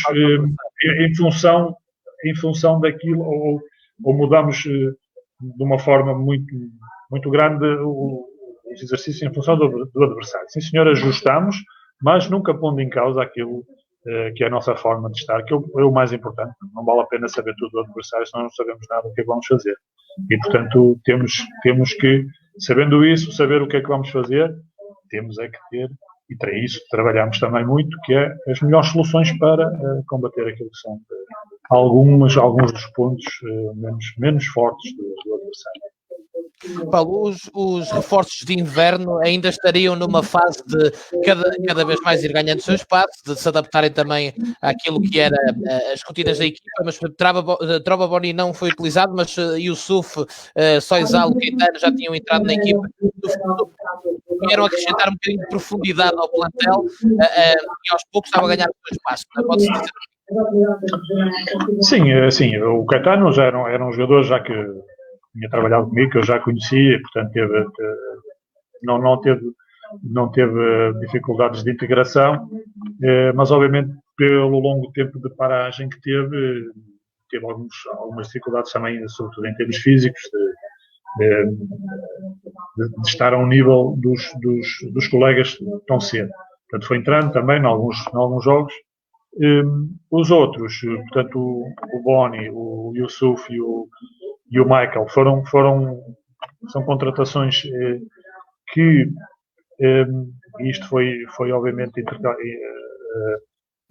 em função daquilo, ou mudamos de uma forma muito grande os exercícios em função do adversário. Sim, senhor, ajustamos, mas nunca pondo em causa aquilo que é a nossa forma de estar, que é o mais importante. Não vale a pena saber tudo do adversário, senão não sabemos nada do que é que vamos fazer. E, portanto, temos que, sabendo isso, saber o que é que vamos fazer, temos é que ter, e para isso trabalhamos também muito, que é as melhores soluções para combater aquilo que são alguns dos pontos menos fortes do adversário. Paulo, os reforços de inverno ainda estariam numa fase de cada vez mais ir ganhando o seu espaço, de se adaptarem também àquilo que era as rotinas da equipa, mas Troba Boni não foi utilizado, mas Yusuf, Soizal, Caetano já tinham entrado na equipa. Vieram acrescentar um bocadinho de profundidade ao plantel e aos poucos estava a ganhar o seu espaço. Pode-se Sim, dizer? sim, o Caetano já era um jogador já que tinha trabalhado comigo, que eu já conhecia, e, portanto, não teve dificuldades de integração, mas, obviamente, pelo longo tempo de paragem que teve algumas dificuldades também, sobretudo em termos físicos, de estar ao nível dos colegas tão cedo. Portanto, foi entrando também em alguns jogos. Os outros, portanto, o Boni, o Yusuf e o Michael são contratações que isto foi obviamente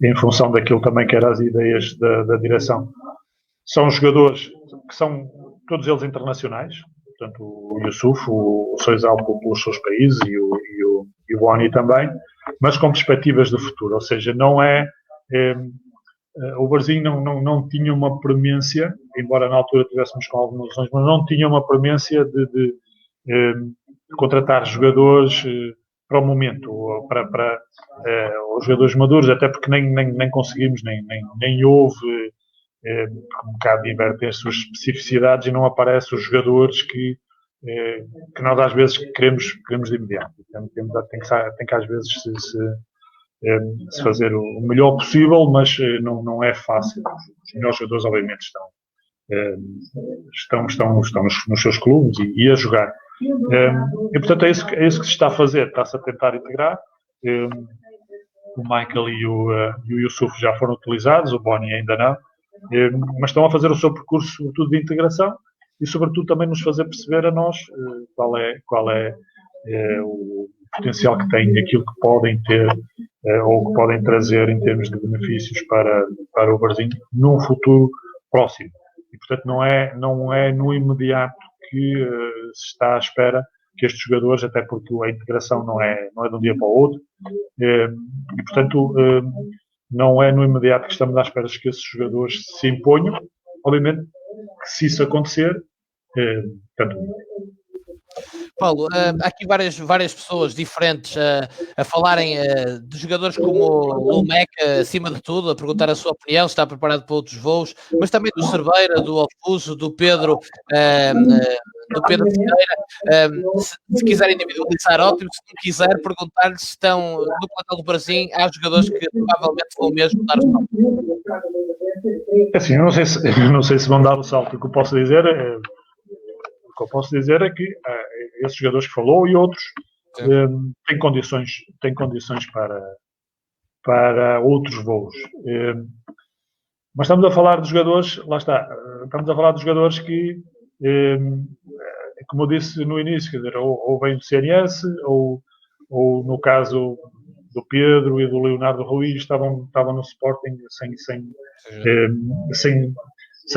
em função daquilo também que eram as ideias da direção. São jogadores que são todos eles internacionais, portanto o Yusuf, o Soizal pelos seus países e o Boni também, mas com perspectivas de futuro, ou seja, não é o Varzim não tinha uma premência, embora na altura tivéssemos com algumas lesões, mas não tinha uma premência de contratar jogadores para o momento, ou para os jogadores maduros, até porque nem conseguimos, nem houve, um bocado de inverno tem as suas especificidades e não aparecem os jogadores que nós às vezes queremos de imediato. Tem que às vezes se fazer o melhor possível, mas não é fácil. Os melhores jogadores, obviamente, estão nos seus clubes e a jogar. E, portanto, é isso que se está a fazer. Está-se a tentar integrar. O Michael e o Yusuf já foram utilizados, o Boni ainda não. Mas estão a fazer o seu percurso, sobretudo, de integração e, sobretudo, também nos fazer perceber a nós qual é o potencial que têm, aquilo que podem ter ou que podem trazer em termos de benefícios para o Varzim num futuro próximo. E, portanto, não é no imediato que se está à espera que estes jogadores, até porque a integração não é de um dia para o outro, e, portanto, não é no imediato que estamos à espera que esses jogadores se imponham. Obviamente que se isso acontecer, portanto, Paulo, há aqui várias pessoas diferentes a falarem de jogadores como o Lumek, acima de tudo, a perguntar a sua opinião, se está preparado para outros voos, mas também do Cerveira, do Alfuso, do Pedro Ferreira. Se quiser individualizar, ótimo. Se não quiser, perguntar-lhe se estão no plantel do Varzim, há jogadores que provavelmente vão mesmo dar os nomes. Assim, eu não sei se vão dar o salto. O que eu posso dizer é que esses jogadores que falou e outros têm condições para outros voos. Mas estamos a falar de jogadores, lá está, estamos a falar de jogadores que, como eu disse no início, quer dizer, ou vêm do CNS, ou no caso do Pedro e do Leonardo Ruiz, estavam no Sporting sem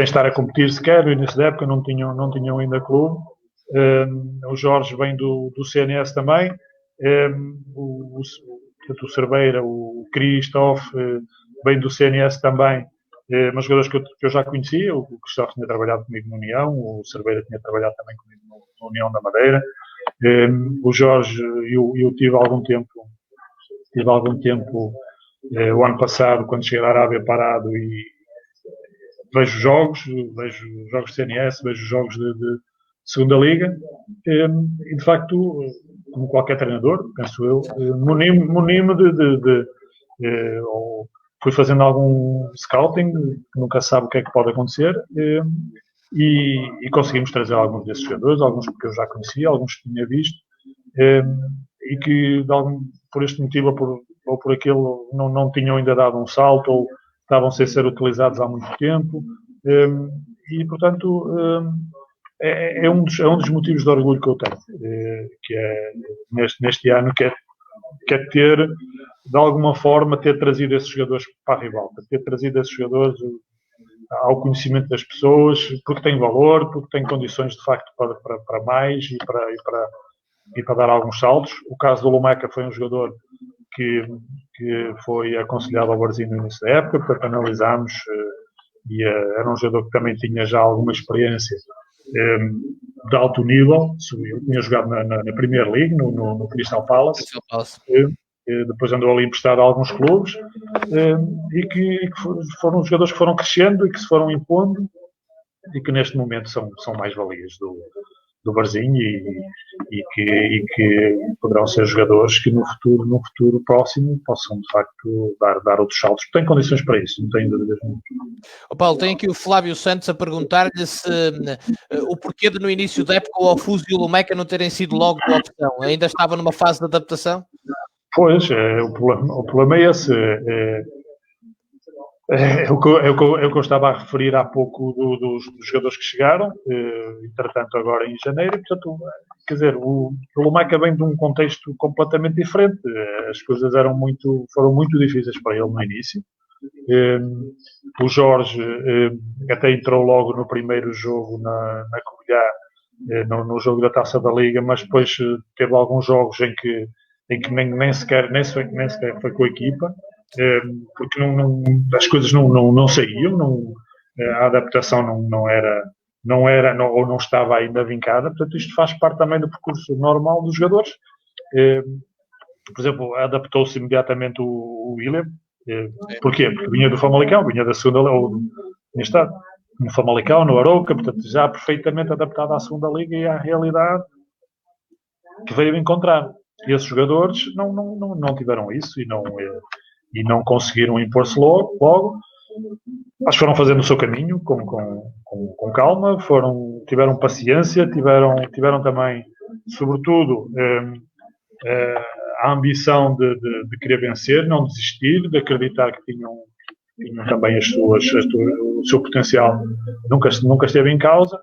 estar a competir sequer. No início da época não tinham ainda clube. O Jorge vem do CNS também. O Cerveira, o Christoph, vem do CNS também. Mas jogadores que eu já conhecia. O Christoph tinha trabalhado comigo no União, o Cerveira tinha trabalhado também comigo no União da Madeira. O Jorge, eu tive algum tempo o ano passado, quando cheguei à Arábia, parado, e vejo jogos de CNS, vejo jogos de segunda liga, e de facto, como qualquer treinador, penso eu, munimo ou fui fazendo algum scouting, que nunca sabe o que é que pode acontecer, e conseguimos trazer alguns desses jogadores, alguns que eu já conhecia, alguns que tinha visto, e que por este motivo ou por aquele não tinham ainda dado um salto, ou estavam sem ser utilizados há muito tempo, e portanto é um dos motivos de orgulho que eu tenho, que é neste ano, que é ter, de alguma forma, ter trazido esses jogadores para a ribalta, ter trazido esses jogadores ao conhecimento das pessoas, porque têm valor, porque têm condições de facto para mais e para dar alguns saltos. O caso do Lumeca foi um jogador que foi aconselhado ao Varzim no início da época, portanto analisámos, e era um jogador que também tinha já alguma experiência de alto nível. Ele tinha jogado na Premier League, no Crystal Palace. Depois andou ali emprestado a alguns clubes, e que foram jogadores que foram crescendo e que se foram impondo, e que neste momento são mais valias do Varzim, e que poderão ser jogadores que no futuro próximo possam de facto dar outros saltos. Tem condições para isso, não tenho dúvidas. Paulo, tem aqui o Flávio Santos a perguntar-lhe se o porquê de no início da época o Afuso e o Lumeca não terem sido logo a opção. Ainda estava numa fase de adaptação? Pois, o problema é esse. É o que eu estava a referir há pouco dos jogadores que chegaram, entretanto agora em janeiro, e, portanto, quer dizer, o Lumeca vem de um contexto completamente diferente. As coisas foram muito difíceis para ele no início. O Jorge até entrou logo no primeiro jogo na Covilhã, no jogo da Taça da Liga, mas depois teve alguns jogos em que nem sequer foi com a equipa, porque as coisas não saíam, a adaptação ou não estava ainda vincada. Portanto, isto faz parte também do percurso normal dos jogadores. Por exemplo, adaptou-se imediatamente o William. Porquê? Porque vinha do Famalicão, vinha da segunda, ou tinha estado no Famalicão, no Arouca, portanto já perfeitamente adaptado à segunda liga e à realidade que veio encontrar. E esses jogadores não tiveram isso e não conseguiram impor-se logo. Mas foram fazendo o seu caminho com calma, tiveram paciência, tiveram também, sobretudo, a ambição de querer vencer, não desistir, de acreditar que tinham também o seu potencial nunca esteve em causa,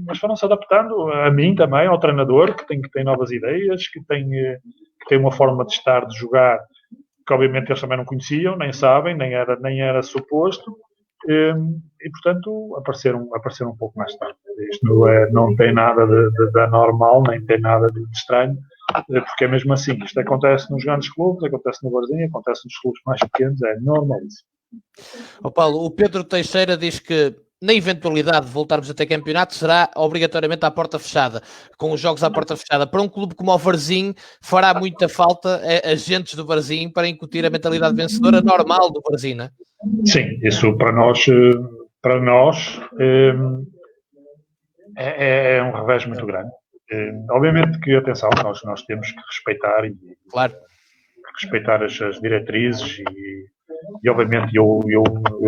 mas foram-se adaptando a mim também, ao treinador, que tem novas ideias, que tem uma forma de estar, de jogar, que obviamente eles também não conheciam, nem sabem, nem era suposto, e portanto apareceram um pouco mais tarde. Isto não tem nada de anormal, nem tem nada de estranho, porque é mesmo assim. Isto acontece nos grandes clubes, acontece no Varzim, acontece nos clubes mais pequenos, é normalíssimo. Paulo, o Pedro Teixeira diz que na eventualidade de voltarmos a ter campeonato, será obrigatoriamente à porta fechada, com os jogos à porta fechada. Para um clube como o Varzim, fará muita falta agentes do Varzim para incutir a mentalidade vencedora normal do Varzim, não é? Sim, isso para nós é um revés muito grande. Obviamente que, atenção, nós temos que respeitar claro, respeitar as diretrizes E obviamente eu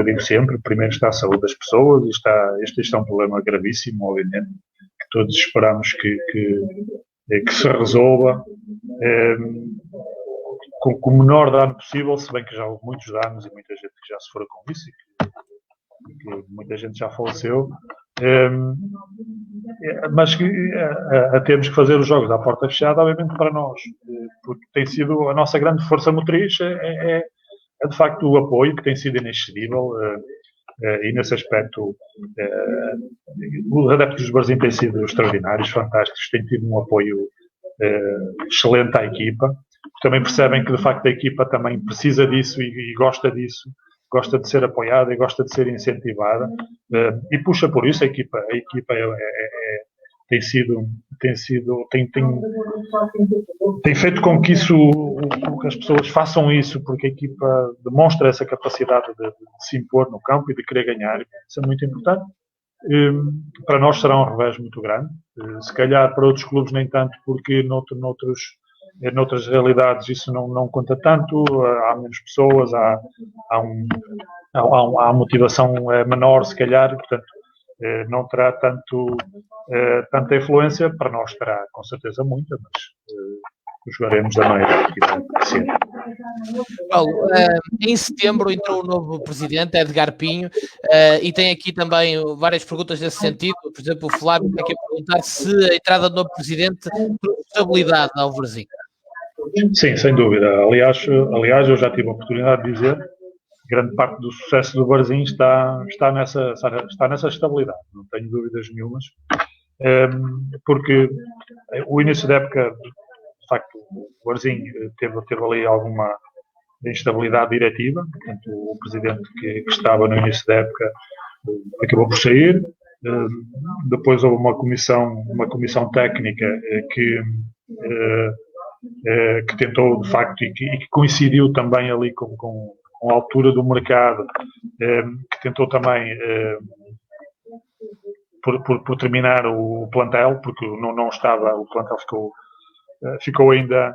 digo sempre, primeiro está a saúde das pessoas, este é um problema gravíssimo, obviamente, que todos esperamos que se resolva com o menor dano possível, se bem que já houve muitos danos e muita gente que já sofreu com isso e que muita gente já faleceu. Mas temos que fazer os jogos à porta fechada, obviamente, para nós, porque tem sido a nossa grande força motriz, é de facto o apoio, que tem sido inexcedível, e nesse aspecto os adeptos dos Varzim têm sido extraordinários, fantásticos, têm tido um apoio excelente à equipa. Também percebem que de facto a equipa também precisa disso e gosta disso, gosta de ser apoiada e gosta de ser incentivada, e puxa por isso. A equipa tem feito com que as pessoas façam isso, porque a equipa demonstra essa capacidade de se impor no campo e de querer ganhar. Isso é muito importante. Para nós será um revés muito grande, se calhar para outros clubes nem tanto, porque noutras realidades isso não conta tanto, há menos pessoas, há motivação menor, se calhar, portanto não terá tanta influência. Para nós terá com certeza muita, mas jogaremos da maneira que quiser. Paulo, em setembro entrou o novo presidente, Edgar Pinho, e tem aqui também várias perguntas nesse sentido. Por exemplo, o Flávio está aqui a perguntar se a entrada do novo presidente trouxe estabilidade ao Varzim. Sim, sem dúvida. Aliás, eu já tive a oportunidade de dizer que grande parte do sucesso do Varzim está nessa estabilidade, não tenho dúvidas nenhumas, porque o início da época, de facto, o Varzim teve ali alguma instabilidade diretiva, portanto, o presidente que estava no início da época acabou por sair, depois houve uma comissão técnica que tentou, de facto, e que coincidiu também ali com a altura do mercado, que tentou também por terminar o plantel, porque não estava, o plantel ficou ainda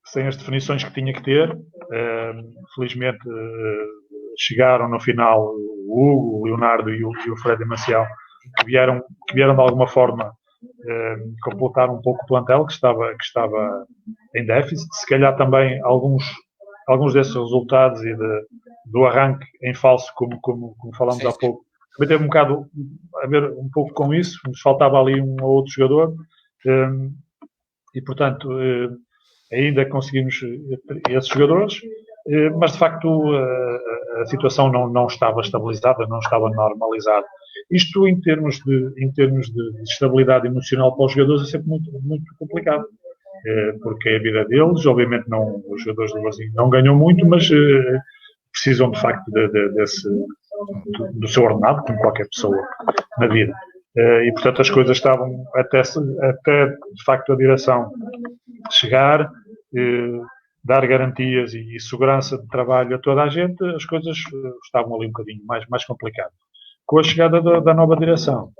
sem as definições que tinha que ter. Felizmente chegaram no final o Hugo, o Leonardo e o Fred Maciel, que vieram de alguma forma completar um pouco o plantel que estava em déficit. Se calhar também alguns desses resultados e do arranque em falso, como falamos há pouco, também teve um bocado a ver um pouco com isso. Nos faltava ali um ou outro jogador, e portanto ainda conseguimos esses jogadores, mas de facto a situação não estava estabilizada, não estava normalizada. Isto em termos de estabilidade emocional para os jogadores é sempre muito, muito complicado, porque é a vida deles. Obviamente os jogadores do Varzim não ganham muito, mas precisam de facto do seu ordenado, como qualquer pessoa na vida. E portanto as coisas estavam até de facto a direção chegar, dar garantias e segurança de trabalho a toda a gente, as coisas estavam ali um bocadinho mais complicadas. Com a chegada da nova direção,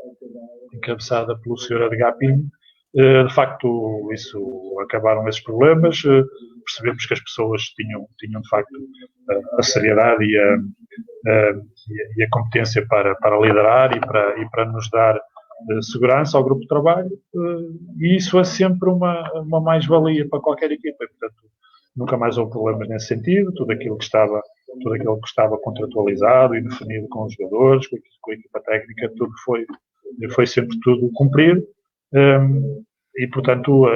encabeçada pelo Sr. Edgar Pinho, de facto acabaram esses problemas. Percebemos que as pessoas tinham de facto a seriedade e a competência para liderar e para nos dar segurança ao grupo de trabalho, e isso é sempre uma mais-valia para qualquer equipa. Portanto, nunca mais houve problemas nesse sentido. Tudo aquilo que estava contratualizado e definido com os jogadores, com a equipa técnica, tudo foi sempre tudo cumprido, e portanto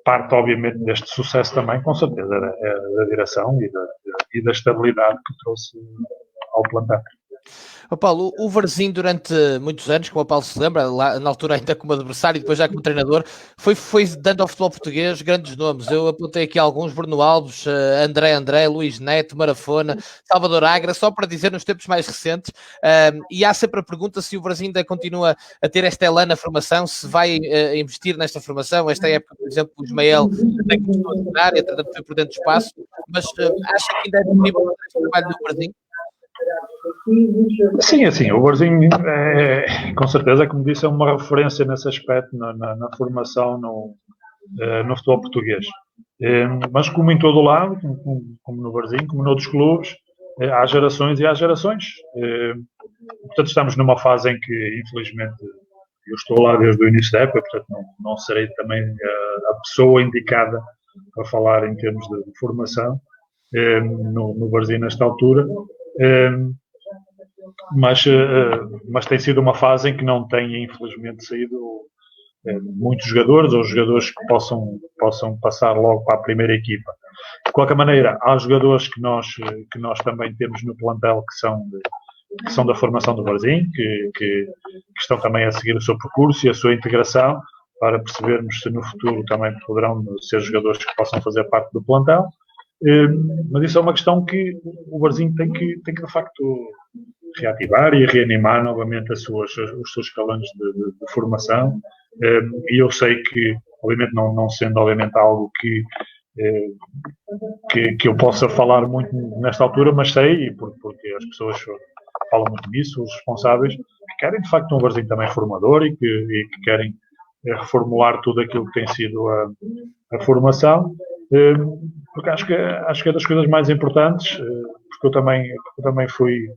parte obviamente deste sucesso também, com certeza, da direção e da estabilidade que trouxe ao plantel. Paulo, o Varzim durante muitos anos, como o Paulo se lembra, lá, na altura ainda como adversário e depois já como treinador, foi dando ao futebol português grandes nomes. Eu apontei aqui alguns: Bruno Alves, André, Luís Neto, Marafona, Salvador Agra, só para dizer nos tempos mais recentes. E há sempre a pergunta se o Varzim ainda continua a ter esta elan na formação, se vai investir nesta formação. Esta época, por exemplo, o Ismael tem que começar a treinar, entretanto foi por dentro do espaço, mas acha que ainda é possível este trabalho do Varzim? Sim, assim, o Varzim com certeza, como disse, é uma referência nesse aspecto na formação no futebol português. Mas como em todo o lado, como no Varzim, como noutros clubes, há gerações e há gerações. Portanto, estamos numa fase em que, infelizmente, eu estou lá desde o início da época, portanto não serei também a pessoa indicada para falar em termos de formação no Varzim nesta altura. Mas tem sido uma fase em que não tem, infelizmente, saído muitos jogadores ou jogadores que possam passar logo para a primeira equipa. De qualquer maneira, há jogadores que nós também temos no plantel que são da formação do Varzim, que estão também a seguir o seu percurso e a sua integração, para percebermos se no futuro também poderão ser jogadores que possam fazer parte do plantel. Mas isso é uma questão que o Varzim tem que de facto reativar e reanimar novamente os seus escalões de formação. E eu sei que, obviamente, não sendo obviamente algo que eu possa falar muito nesta altura, mas sei, porque as pessoas falam muito nisso, os responsáveis, que querem de facto um Varzim também formador e que querem reformular tudo aquilo que tem sido a formação, porque acho que é das coisas mais importantes, porque eu também fui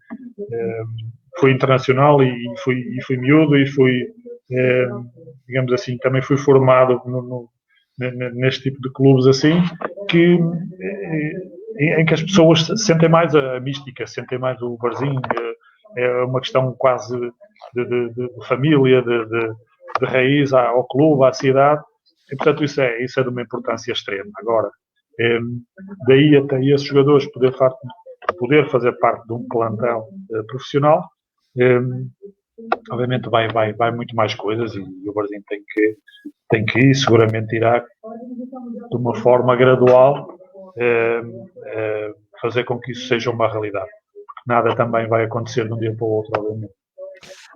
internacional e fui miúdo e fui, digamos assim, também fui formado neste tipo de clubes assim, em que as pessoas sentem mais a mística, sentem mais o Varzim, é uma questão quase de família, de raiz ao clube, à cidade, e portanto isso é de uma importância extrema. Agora, daí até esses jogadores poder fazer parte de um plantel profissional, obviamente vai muito mais coisas, e o Varzim tem que ir, seguramente irá de uma forma gradual fazer com que isso seja uma realidade, porque nada também vai acontecer de um dia para o outro, obviamente.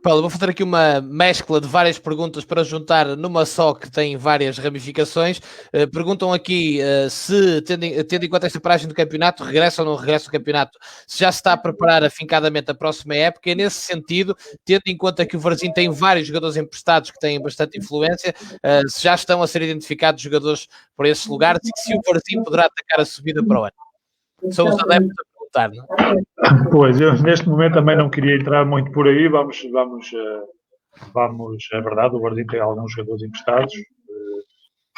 Paulo, vou fazer aqui uma mescla de várias perguntas para juntar numa só que tem várias ramificações. Perguntam aqui se, tendo em conta esta paragem do campeonato, regressa ou não regressa o campeonato, se já se está a preparar afincadamente a próxima época, e nesse sentido, tendo em conta que o Varzim tem vários jogadores emprestados que têm bastante influência, se já estão a ser identificados jogadores por esses lugares e que se o Varzim poderá atacar a subida para o ano. São os adeptos a perguntar, não é? Pois, eu neste momento também não queria entrar muito por aí, vamos, é verdade, o Varzim tem alguns jogadores emprestados,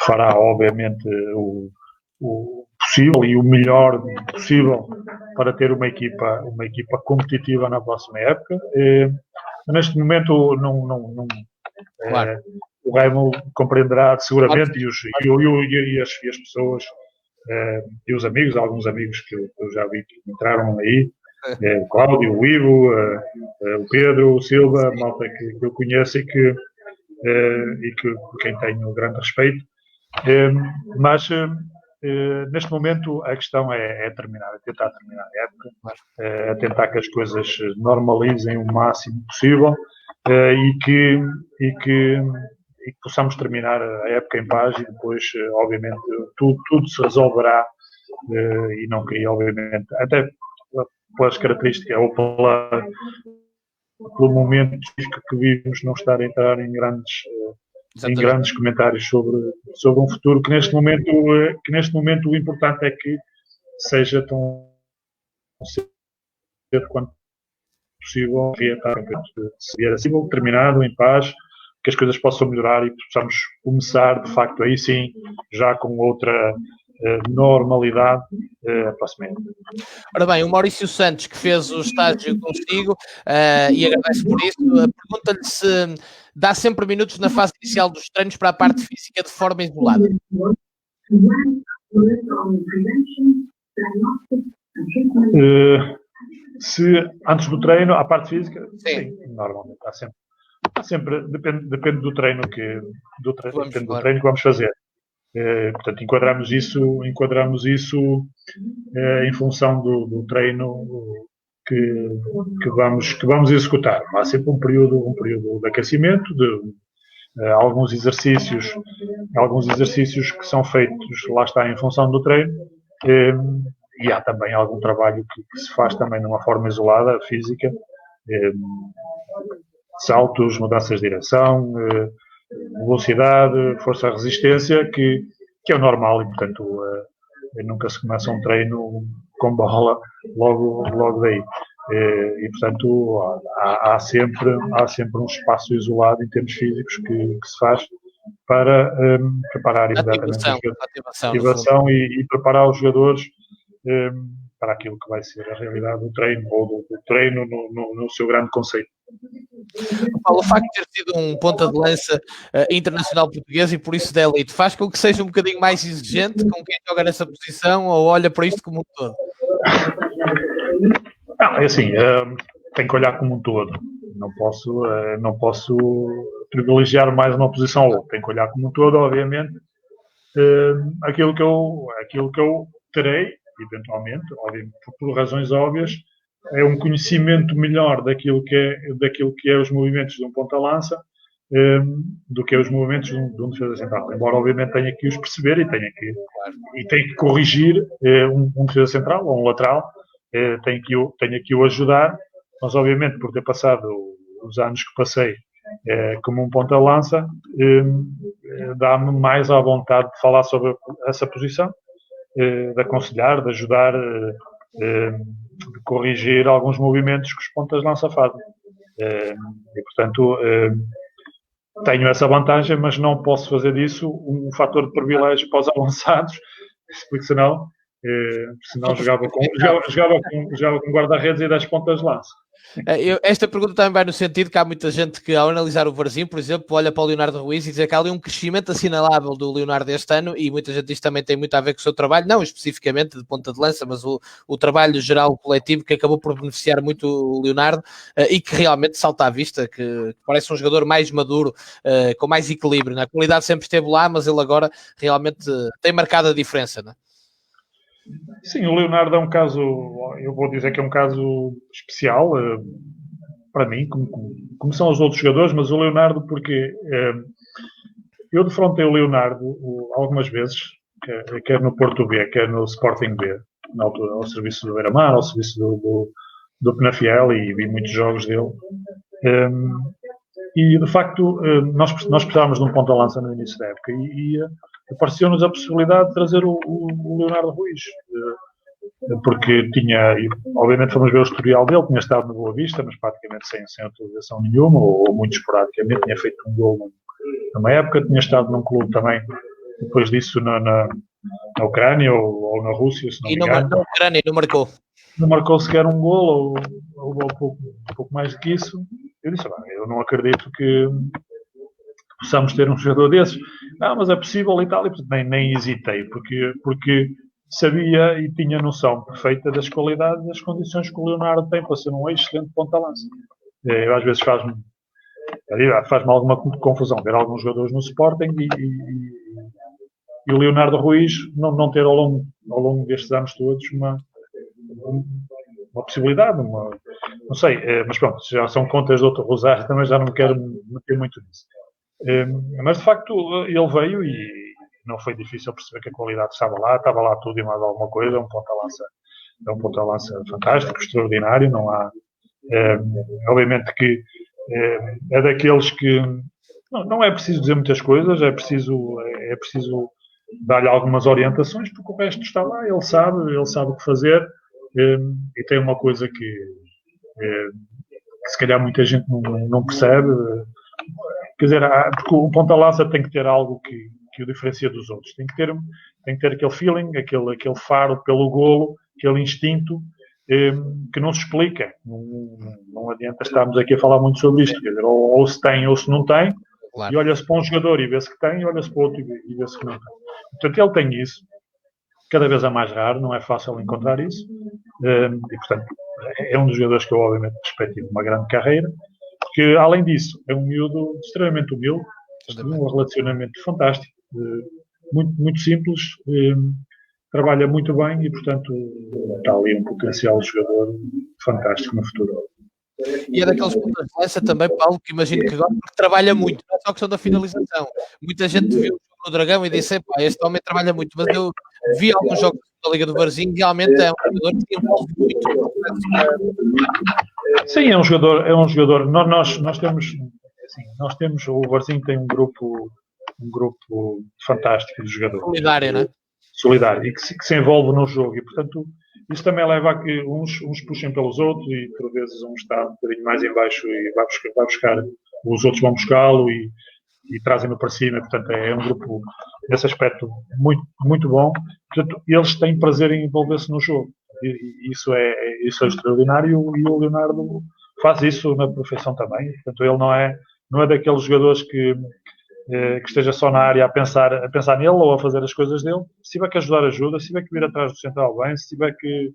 fará obviamente o possível e o melhor possível para ter uma equipa competitiva na próxima época. Neste momento claro. O Raimo compreenderá seguramente, claro. e as pessoas e os amigos, alguns amigos que eu já vi que entraram aí, o Cláudio, o Ivo, o Pedro, o Silva, a malta que eu conheço e que por quem tenho grande respeito. Mas neste momento a questão é tentar terminar a época, tentar que as coisas normalizem o máximo possível e que possamos terminar a época em paz, e depois, obviamente, tudo se resolverá, e não queria, obviamente, até pelas características ou pelo momento que vivemos, não estar a entrar em grandes comentários sobre um futuro que neste momento o importante é que seja tão cedo quanto possível, se assim terminado em paz, que as coisas possam melhorar e possamos começar de facto aí sim, já com outra normalidade a próxima época. Ora bem, o Maurício Santos, que fez o estágio consigo e agradece por isso, pergunta-lhe se dá sempre minutos na fase inicial dos treinos para a parte física de forma isolada. Se antes do treino, a parte física, sim, normalmente há sempre depende do treino que vamos fazer. Portanto, enquadramos isso em função do treino que vamos executar. Há sempre um período de aquecimento, de alguns exercícios que são feitos, lá está, em função do treino, e há também algum trabalho que se faz também numa forma isolada, física, saltos, mudanças de direção, velocidade, força, resistência, que que é o normal e, portanto, nunca se começa um treino com bola logo daí. E, portanto, há sempre um espaço isolado em termos físicos que se faz para preparar imediatamente a ativação e preparar os jogadores para aquilo que vai ser a realidade do treino, ou do treino no seu grande conceito. Paulo, o facto de ter sido um ponta de lança internacional português e por isso da elite, faz com que seja um bocadinho mais exigente com quem joga nessa posição ou olha para isto como um todo? Não, é assim, tem que olhar como um todo. Não posso privilegiar mais uma posição ou outra. Tem que olhar como um todo, obviamente. Aquilo que eu terei, eventualmente, obviamente, por razões óbvias, é um conhecimento melhor daquilo que é os movimentos de um ponta-lança do que os movimentos de um defesa central. Embora, obviamente, tenha que os perceber e tenha que corrigir um defesa central ou um lateral, tenha que o ajudar, mas, obviamente, por ter passado os anos que passei como um ponta-lança, dá-me mais à vontade de falar sobre essa posição, de aconselhar, de ajudar, de corrigir alguns movimentos que os pontas-lança fazem. E, portanto, tenho essa vantagem, mas não posso fazer disso um fator de privilégio para os avançados, porque senão jogava com guarda-redes e 10 pontas-lança. Esta pergunta também vai no sentido que há muita gente que, ao analisar o Varzim, por exemplo, olha para o Leonardo Ruiz e diz que há ali um crescimento assinalável do Leonardo este ano, e muita gente diz que também tem muito a ver com o seu trabalho, não especificamente de ponta de lança, mas o trabalho geral coletivo que acabou por beneficiar muito o Leonardo e que realmente salta à vista, que parece um jogador mais maduro, com mais equilíbrio. A qualidade sempre esteve lá, mas ele agora realmente tem marcado a diferença, não é? Sim, o Leonardo é um caso, eu vou dizer que é um caso especial para mim, como são os outros jogadores, mas o Leonardo, porque eu defrontei o Leonardo algumas vezes, quer no Porto B, quer no Sporting B, na altura, ao serviço do Beira-Mar, ao serviço do Penafiel, e vi muitos jogos dele. E, de facto, nós precisávamos de um ponta-lança no início da época e apareceu-nos a possibilidade de trazer o Leonardo Ruiz, porque obviamente fomos ver o historial dele, tinha estado no Boa Vista, mas praticamente sem autorização nenhuma, ou muito esporadicamente, tinha feito um gol numa época, tinha estado num clube também, depois disso na Ucrânia ou na Rússia, se não me engano. Na Ucrânia não marcou. Não marcou sequer um gol, ou um pouco mais do que isso. Eu disse, eu não acredito que possamos ter um jogador desses. Mas é possível e tal, e nem hesitei, porque sabia e tinha noção perfeita das qualidades e das condições que o Leonardo tem para ser um excelente ponta-lança. Às vezes faz-me alguma confusão ver alguns jogadores no Sporting e o Leonardo Ruiz não ter ao longo destes anos todos uma possibilidade, não sei, mas pronto, já são contas de outro rosário, também já não me quero meter muito nisso. Mas de facto ele veio e não foi difícil perceber que a qualidade estava lá tudo e mais alguma coisa. É um ponta-lança fantástico, extraordinário. Não há, obviamente que é daqueles que não é preciso dizer muitas coisas, é preciso dar-lhe algumas orientações, porque o resto está lá, ele sabe o que fazer. E tem uma coisa que se calhar muita gente não percebe, quer dizer, porque o ponta-lança tem que ter algo que o diferencia dos outros, tem que ter aquele feeling, aquele faro pelo golo, aquele instinto que não se explica. Não adianta estarmos aqui a falar muito sobre isto, quer dizer, ou se tem ou se não tem, claro. E olha-se para um jogador e vê-se que tem, e olha-se para o outro e vê-se que não tem. Portanto, ele tem isso. Cada vez é mais raro, não é fácil encontrar isso. E, portanto, é um dos jogadores que eu, obviamente, respeito de uma grande carreira, porque, além disso, é um miúdo extremamente humilde, um relacionamento fantástico, muito, muito simples, trabalha muito bem e, portanto, está ali um potencial jogador fantástico no futuro. E é daqueles pontos de lança também, Paulo, que imagino que agora, porque trabalha muito, não é só a questão da finalização. Muita gente viu o Dragão e disse, este homem trabalha muito, mas eu vi alguns jogos da Liga do Varzim, realmente é um jogador que envolve muito. Sim, é um jogador. Nós temos, o Varzim tem um grupo fantástico de jogadores. Solidário, não é? Solidário, e que se envolve no jogo. E, portanto, isso também leva a que uns puxem pelos outros e, por vezes, um está um bocadinho mais em baixo e vai buscar, os outros vão buscá-lo e trazem-no para cima. Portanto, é um grupo, nesse aspecto, muito, muito bom. Portanto, eles têm prazer em envolver-se no jogo. E isso é extraordinário, e o Leonardo faz isso na perfeição também. Portanto, ele não é daqueles jogadores que esteja só na área a pensar nele ou a fazer as coisas dele. Se tiver que ajudar, ajuda. Se tiver que vir atrás do central, bem. Se tiver que,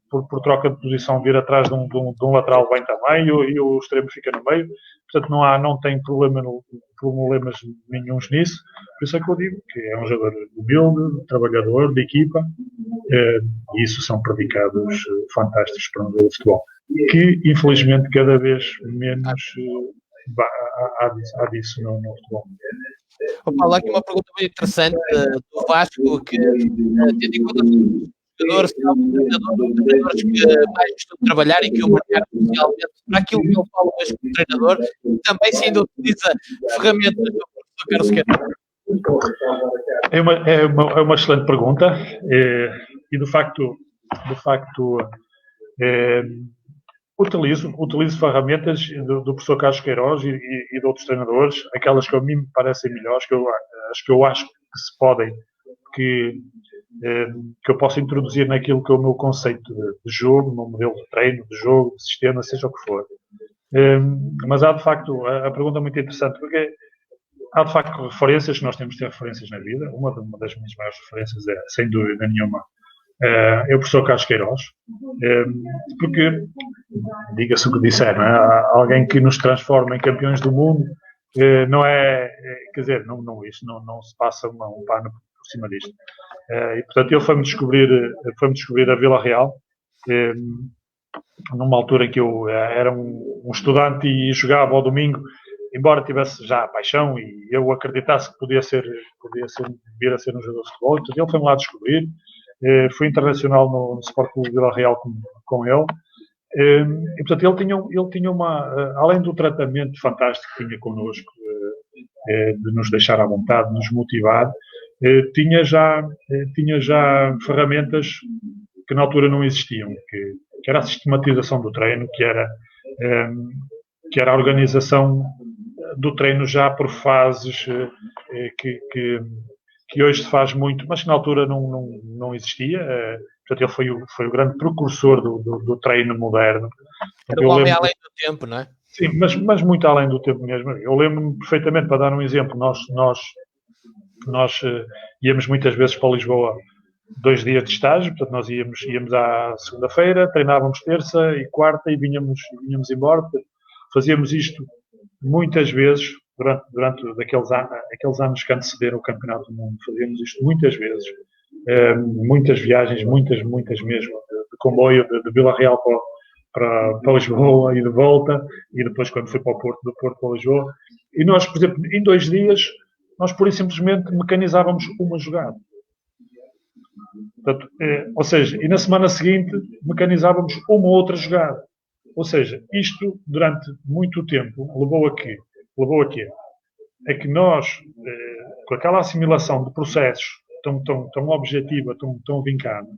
por troca de posição, vir atrás de um lateral, bem também. E o extremo fica no meio. Portanto, não tem problemas nenhuns nisso. Por isso é que eu digo que é um jogador humilde, trabalhador, de equipa. E isso são predicados fantásticos para um jogo de futebol. Que, infelizmente, cada vez menos há disso no futebol. Paulo, aqui uma pergunta muito interessante do Vasco, que tendo em conta que os treinadores que mais gostam de trabalhar e que o mercado socialmente, para aquilo que ele fala hoje como treinador, também se ainda utiliza ferramentas do Carlos Queiroz. É uma excelente pergunta, e de facto utilizo ferramentas do professor Carlos Queiroz e de outros treinadores, aquelas que a mim me parecem melhores, que eu acho que se podem, que eu posso introduzir naquilo que é o meu conceito de jogo, no modelo de treino, de jogo, de sistema, seja o que for. Mas há de facto, a pergunta é muito interessante, porque há de facto referências, que nós temos de ter referências na vida. Uma das minhas maiores referências é, sem dúvida nenhuma, é o professor Carlos Queiroz, porque, diga-se o que disser, não é? Alguém que nos transforma em campeões do mundo, não é, quer dizer, isto não se passa um pano por cima disto. E, portanto, ele foi-me descobrir a Vila Real, numa altura em que eu era um estudante e jogava ao domingo, embora tivesse já a paixão e eu acreditasse que podia vir a ser um jogador de futebol. Então, ele foi-me lá descobrir. Fui internacional no Sport Clube de Vila Real com ele. E, portanto, ele tinha além do tratamento fantástico que tinha connosco, de nos deixar à vontade, de nos motivar, tinha já ferramentas que na altura não existiam, que era a sistematização do treino, que era a organização do treino já por fases, que hoje se faz muito, mas que na altura não existia. Portanto, ele foi o grande precursor do treino moderno. Era um homem além do tempo, não é? Sim, mas muito além do tempo mesmo. Eu lembro-me perfeitamente, para dar um exemplo, nós íamos muitas vezes para Lisboa 2 dias de estágio. Portanto, nós íamos à segunda-feira, treinávamos terça e quarta e vinhamos embora. Portanto, fazíamos isto muitas vezes durante aqueles anos que antecederam o Campeonato do Mundo. Fazíamos isto muitas vezes, muitas viagens, muitas mesmo, de comboio de Vila Real para Lisboa e de volta, e depois quando fui para o Porto, do Porto para Lisboa. E nós, por exemplo, em 2 dias, nós pura e simplesmente mecanizávamos uma jogada. Portanto, ou seja, e na semana seguinte mecanizávamos uma outra jogada. Ou seja, isto durante muito tempo levou a quê? É que nós, com aquela assimilação de processos tão objetiva, tão vincada,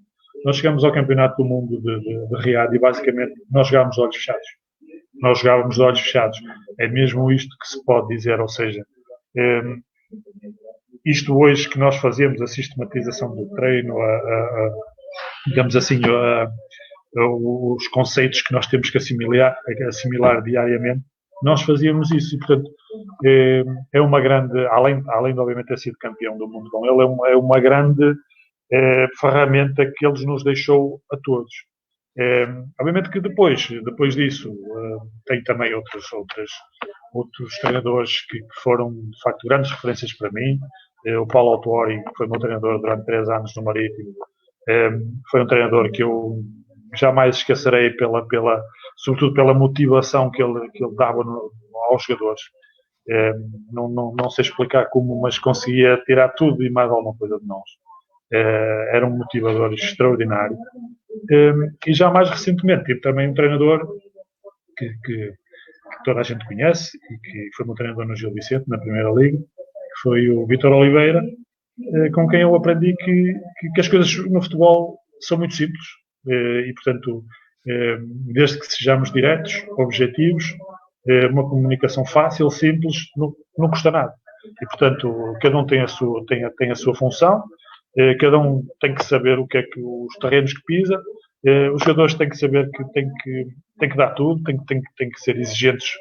nós chegamos ao Campeonato do Mundo de Riad e basicamente nós jogávamos de olhos fechados. É mesmo isto que se pode dizer, ou seja, isto hoje que nós fazemos, a sistematização do treino, digamos assim, os conceitos que nós temos que assimilar diariamente, nós fazíamos isso. E, portanto, é uma grande, além de obviamente ter sido campeão do mundo com ele, é uma grande ferramenta que ele nos deixou a todos. Obviamente que depois disso tem também outros treinadores que foram de facto grandes referências para mim. O Paulo Autuori, que foi meu treinador durante 3 anos no Marítimo, foi um treinador que eu jamais esquecerei sobretudo pela motivação que ele dava aos jogadores. Não sei explicar como, mas conseguia tirar tudo e mais alguma coisa de nós. Era um motivador extraordinário. E já mais recentemente tive também um treinador que toda a gente conhece e que foi meu treinador no Gil Vicente, na Primeira Liga, que foi o Vítor Oliveira, com quem eu aprendi que as coisas no futebol são muito simples e, portanto, desde que sejamos diretos, objetivos, uma comunicação fácil, simples, não custa nada. E, portanto, cada um tem a sua função, cada um tem que saber o que é que os terrenos que pisa, os jogadores têm que saber que têm que dar tudo, têm que ser exigentes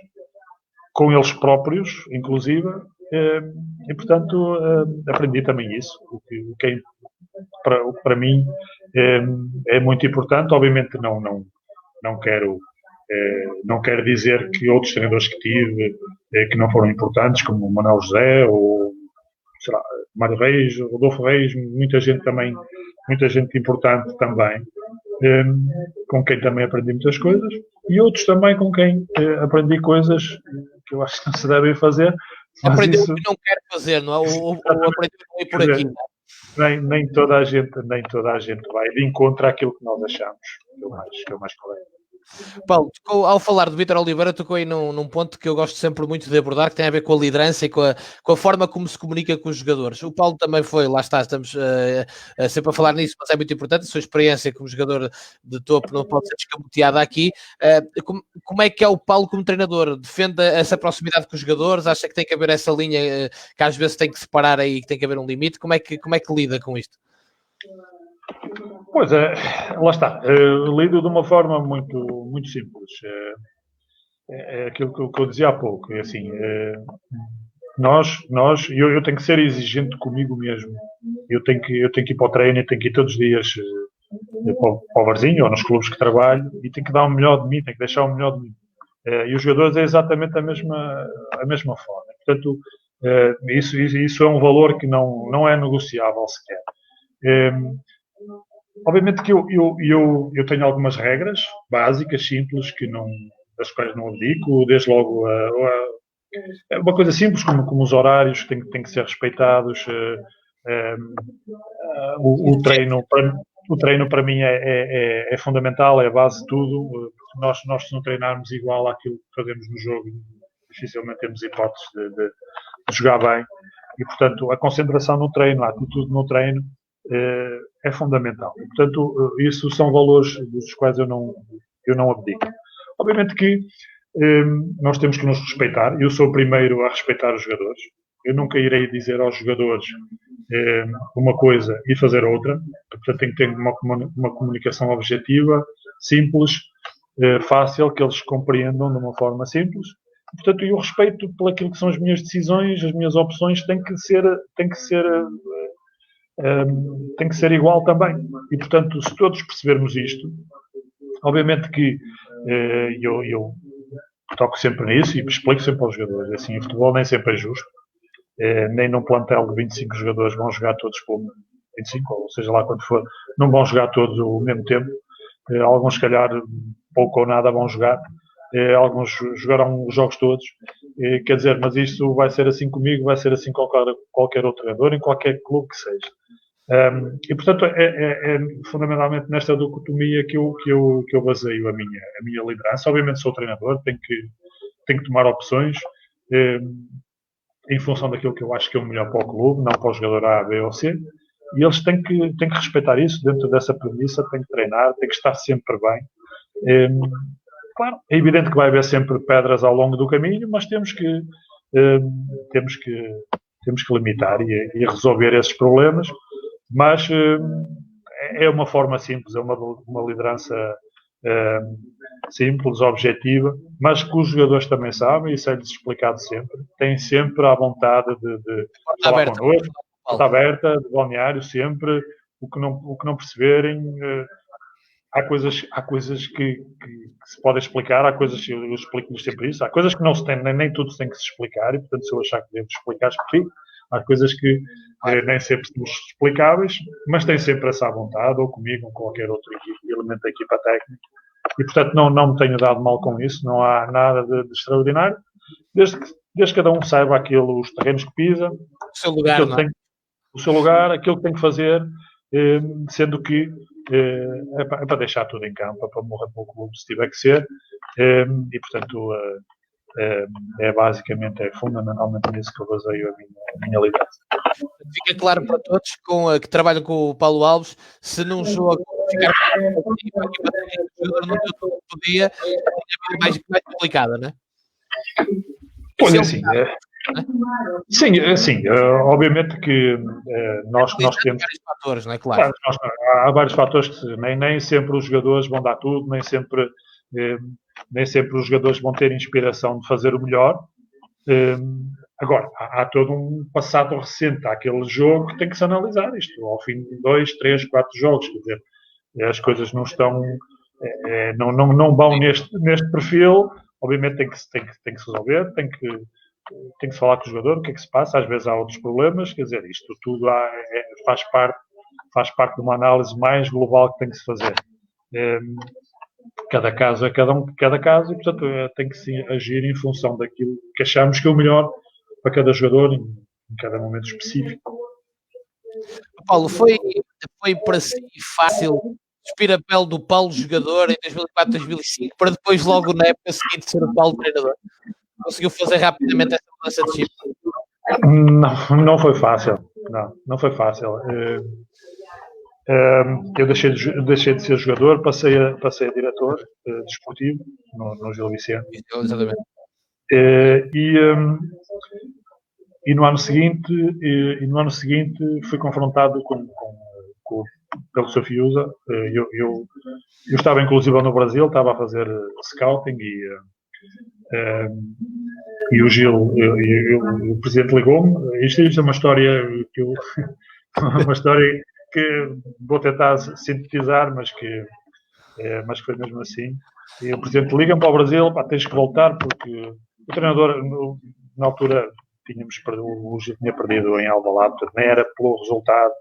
com eles próprios, inclusive, e, portanto, aprendi também isso, o que para mim é muito importante. Obviamente não quero dizer que outros treinadores que tive que não foram importantes, como o Manuel José ou, sei lá, Mário Reis, Rodolfo Reis, muita gente importante também, com quem também aprendi muitas coisas, e outros também com quem aprendi coisas que eu acho que não se devem fazer. Aprendeu o que não quer fazer, não é? Ou aprendeu a ir por aqui. Nem toda a gente vai de encontro àquilo que nós achamos que é o mais correto. Paulo, ao falar do Vítor Oliveira, tocou aí num ponto que eu gosto sempre muito de abordar, que tem a ver com a liderança e com a forma como se comunica com os jogadores. O Paulo também foi, lá está, estamos sempre a falar nisso, mas é muito importante, a sua experiência como jogador de topo não pode ser descamoteada aqui. Como é que é o Paulo como treinador? Defende essa proximidade com os jogadores? Acha que tem que haver essa linha que às vezes tem que separar aí, que tem que haver um limite? Como é que lida com isto? Pois é, lá está. Lido de uma forma muito simples. É aquilo que eu dizia há pouco. É assim, eu tenho que ser exigente comigo mesmo. Eu tenho que ir para o treino, eu tenho que ir todos os dias para o barzinho ou nos clubes que trabalho e tenho que dar o melhor de mim, tenho que deixar o melhor de mim. E os jogadores é exatamente a mesma forma. Portanto, isso é um valor que não é negociável sequer. Obviamente que eu tenho algumas regras básicas, simples, das quais não abdico, desde logo uma coisa simples como os horários têm que ser respeitados, o treino para mim é fundamental, é a base de tudo. Nós se não treinarmos igual àquilo que fazemos no jogo, dificilmente temos hipóteses de jogar bem. E, portanto, a concentração no treino, a atitude no treino é fundamental. E, portanto, isso são valores dos quais eu não abdico. Obviamente que nós temos que nos respeitar. Eu sou o primeiro a respeitar os jogadores. Eu nunca irei dizer aos jogadores uma coisa e fazer outra. Portanto, tem que ter uma comunicação objetiva, simples, fácil, que eles compreendam de uma forma simples. Portanto, eu respeito por aquilo que são as minhas decisões, as minhas opções, tem que ser igual também. E, portanto, se todos percebermos isto, obviamente que eu toco sempre nisso e explico sempre aos jogadores. Assim, o futebol nem sempre é justo. Nem num plantel de 25 jogadores vão jogar todos por 25, ou seja lá quando for, não vão jogar todos ao mesmo tempo. Alguns, se calhar, pouco ou nada vão jogar. Alguns jogarão os jogos todos. Quer dizer, mas isto vai ser assim comigo, vai ser assim com qualquer outro treinador, em qualquer clube que seja. E, portanto, é fundamentalmente nesta dicotomia que eu baseio a minha liderança. Obviamente sou treinador, tenho que tomar opções em função daquilo que eu acho que é o melhor para o clube, não para o jogador A, B ou C. E eles têm que respeitar isso dentro dessa premissa, têm que treinar, têm que estar sempre bem. Claro, é evidente que vai haver sempre pedras ao longo do caminho, mas temos que limitar e resolver esses problemas. Mas é uma forma simples, é uma liderança simples, objetiva, mas que os jogadores também sabem, isso é-lhes explicado sempre. Têm sempre a vontade de falar connosco, porta aberta, de balneário, sempre. O que não perceberem, há coisas que se podem explicar, há coisas que eu explico-lhes sempre isso, há coisas que não se tem, nem tudo se tem que se explicar, e portanto, se eu achar que devo explicar, explico. Há coisas que nem sempre são explicáveis, mas tem sempre essa vontade, ou comigo, ou com qualquer outro elemento da equipa técnica. E, portanto, não me tenho dado mal com isso, não há nada de extraordinário, desde que cada um saiba os terrenos que pisa, o seu lugar, o seu lugar, aquilo que tem que fazer, sendo que é para deixar tudo em campo, é para morrer para o clube, se tiver que ser, e, portanto, é fundamentalmente nisso que eu baseio a minha liderança. Fica claro para todos que trabalham com o Paulo Alves, se num jogo ficar com o jogador não deu tudo que podia, é mais complicada, não é? Olha, assim, sim, assim, obviamente que nós temos vários fatores, não é? Claro. Há vários fatores que nem sempre os jogadores vão dar tudo, nem sempre os jogadores vão ter inspiração de fazer o melhor. Agora, há todo um passado recente àquele jogo que tem que se analisar isto. Ao fim de 2, 3, 4 jogos, quer dizer, as coisas não estão, não vão neste perfil. Obviamente tem que se resolver, tem que se falar com o jogador, o que é que se passa. Às vezes há outros problemas, quer dizer, isto tudo faz parte de uma análise mais global que tem que se fazer. Cada caso é cada caso, e portanto tem que se agir em função daquilo que achamos que é o melhor para cada jogador em cada momento específico. Paulo, foi para si fácil despir a pele do Paulo jogador em 2004, 2005 para depois logo na época seguinte ser o Paulo treinador? Conseguiu fazer rapidamente essa mudança de chip? Não foi fácil. Não foi fácil. Eu deixei de ser jogador, passei a diretor desportivo no Gil Vicente. Exatamente. E no ano seguinte fui confrontado pelo Sr. Fiuza. Eu estava inclusive no Brasil, estava a fazer scouting e o Gil, o presidente ligou-me. Isto é uma história que vou tentar sintetizar, mas que foi mesmo assim. E o presidente liga-me para o Brasil, tens que voltar, porque o treinador, na altura, o Gil tinha perdido em Alvalade, nem era pelo resultado.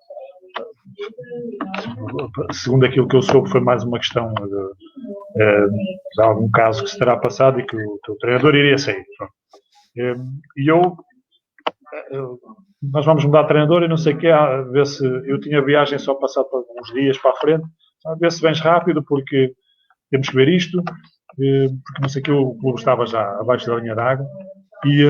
Segundo aquilo que eu soube, foi mais uma questão de algum caso que se terá passado e que o treinador iria sair. E nós vamos mudar de treinador e não sei o quê, a ver se eu tinha viagem só passado por uns dias para a frente, a ver se vens rápido, porque temos que ver isto, porque não sei o que, o clube estava já abaixo da linha d'água. E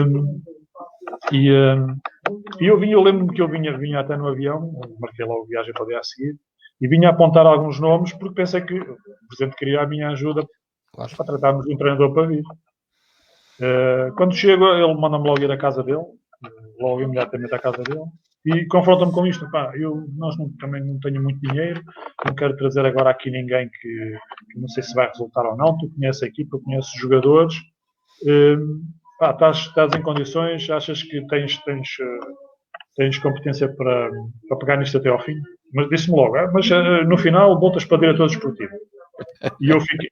eu lembro-me que eu vinha até no avião, marquei logo a viagem para o dia a seguir, e vinha apontar alguns nomes, porque pensei que o presidente queria a minha ajuda para tratarmos de um treinador para vir. Quando chego, ele manda-me logo ir à casa dele, logo imediatamente à casa dele, e confronta-me com isto. Também não tenho muito dinheiro, não quero trazer agora aqui ninguém que não sei se vai resultar ou não. Tu conheces a equipa, conheces os jogadores, estás em condições, achas que tens competência para pegar nisto até ao fim? Mas disse-me logo, mas no final voltas para diretor desportivo. E eu fiquei.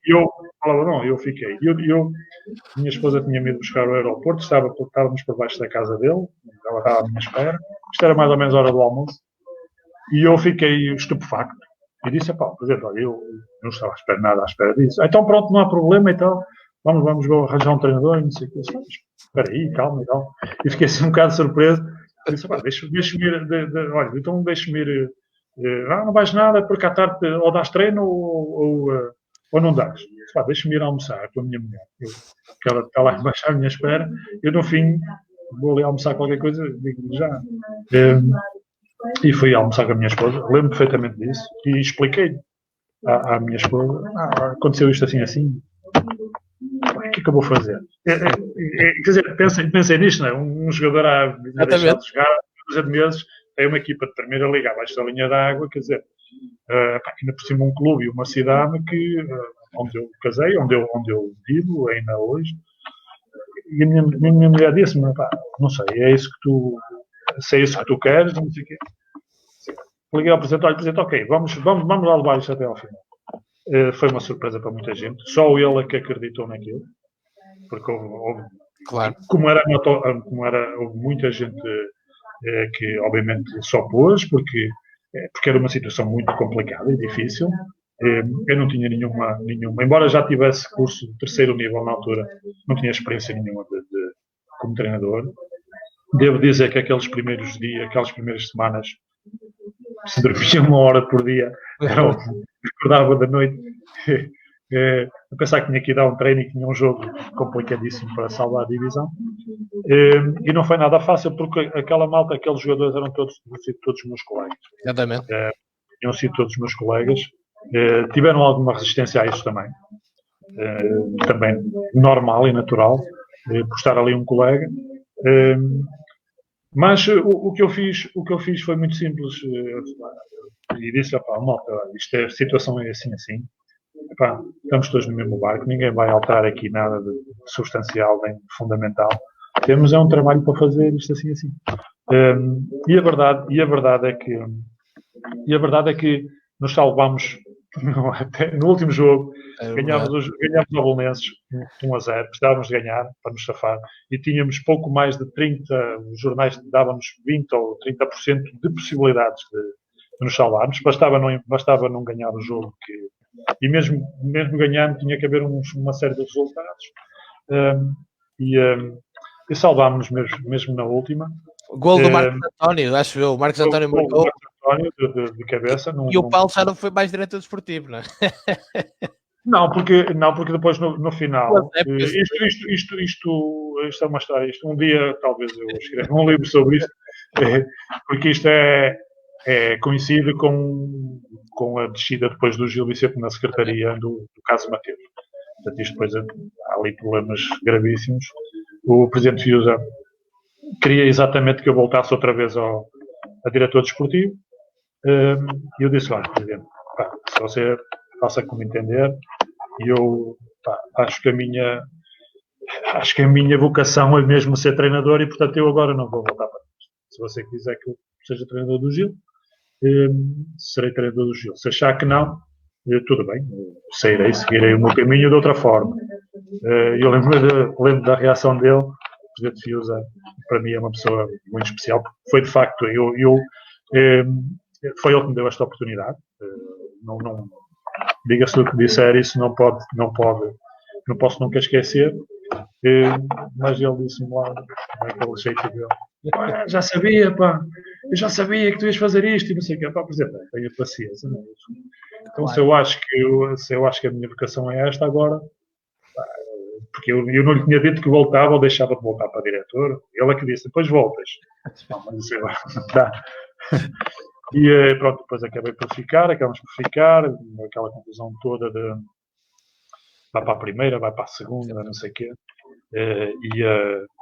Minha esposa tinha-me ido buscar ao aeroporto, estávamos por baixo da casa dele, ela estava à minha espera, isto era mais ou menos a hora do almoço, e eu fiquei estupefacto. E disse, presidente, olha, eu não estava à espera disso. Então pronto, não há problema e tal, vamos arranjar um treinador e não sei o que. Espera aí, calma e tal. E fiquei assim um bocado surpreso. Disse, deixa-me ir, olha, então deixa-me ir, não vais nada, porque à tarde ou dás treino ou não dás. Deixa-me ir almoçar com a minha mulher. Que ela está lá embaixo à minha espera. Eu, no fim, vou ali almoçar qualquer coisa, digo-lhe já. E fui almoçar com a minha esposa. Lembro perfeitamente disso. E expliquei à minha esposa, aconteceu isto assim. O que é que eu vou fazer? Quer dizer, pensem nisto, não é? Um jogador a deixar de jogar há 2 meses, tem uma equipa de primeira liga abaixo da linha d'água, quer dizer, ainda por cima um clube e uma cidade onde eu casei, onde eu vivo ainda hoje. E a minha mulher disse-me, não sei, se é isso que tu queres, não sei o quê. Liguei ao presidente, olha, ok, vamos lá levar isto até ao final. Foi uma surpresa para muita gente, só ele é que acreditou naquilo, porque houve claro. Como houve muita gente que obviamente se opôs, porque era uma situação muito complicada e difícil. Eu não tinha nenhuma, embora já tivesse curso de 3º nível na altura, não tinha experiência nenhuma como treinador. Devo dizer que aqueles primeiros dias, aquelas primeiras semanas, se dormia 1 hora por dia, acordava da noite a pensar que tinha que ir dar um treino e que tinha um jogo complicadíssimo para salvar a divisão. E não foi nada fácil, porque aquela malta, aqueles jogadores eram todos meus colegas. Exatamente. Tinham sido todos meus colegas. Tiveram alguma resistência a isso também. Também normal e natural, por estar ali um colega. Mas o que eu fiz foi muito simples. E disse, malta, a situação é assim. Estamos todos no mesmo barco, ninguém vai alterar aqui nada de substancial nem de fundamental. Temos um trabalho para fazer isto assim. E a verdade é que nos salvamos no último jogo. Ganhámos ao Bolonenses 1-0, precisávamos de ganhar para nos safar e tínhamos pouco mais de 30, os jornais davam-nos 20 ou 30% de possibilidades de nos salvarmos, bastava não ganhar o jogo, e mesmo ganhando tinha que haver uma série de resultados, e salvámos mesmo na última. O gol do Marcos António, acho eu, o Marcos António marcou. Marcos António de cabeça. E o Paulo já não foi mais diretor desportivo, não é? Não, porque depois no final, isto é uma história, um dia talvez eu escreva um livro sobre isto, porque isto coincide com a descida depois do Gil Vicente na secretaria do caso Mateus. Portanto, isto depois há ali problemas gravíssimos. O presidente Fiusa queria exatamente que eu voltasse outra vez a diretor desportivo, e eu disse, olha, presidente, se você faça como entender, e eu acho que a minha vocação é mesmo ser treinador, e portanto eu agora não vou voltar para isso. Se você quiser que eu seja treinador do Gil, serei treinador do Gil. Se achar que não, tudo bem, seguirei o meu caminho de outra forma. Eu lembro da reação dele. O presidente Fiusa, para mim, é uma pessoa muito especial, porque foi de facto, foi ele que me deu esta oportunidade. Não diga-se do que disser, isso não posso nunca esquecer. Mas ele disse-me lá, naquele jeito dele, já sabia, eu já sabia que tu ias fazer isto, e não sei o quê. Presidente, tenha paciência. Não é? Então, claro. se eu acho que a minha vocação é esta agora, porque eu não lhe tinha dito que voltava ou deixava de voltar para diretor, ele é que disse, depois voltas. Mas isso agora não dá. E pronto, depois acabamos por ficar, aquela confusão toda de vai para a primeira, vai para a segunda, não sei o quê.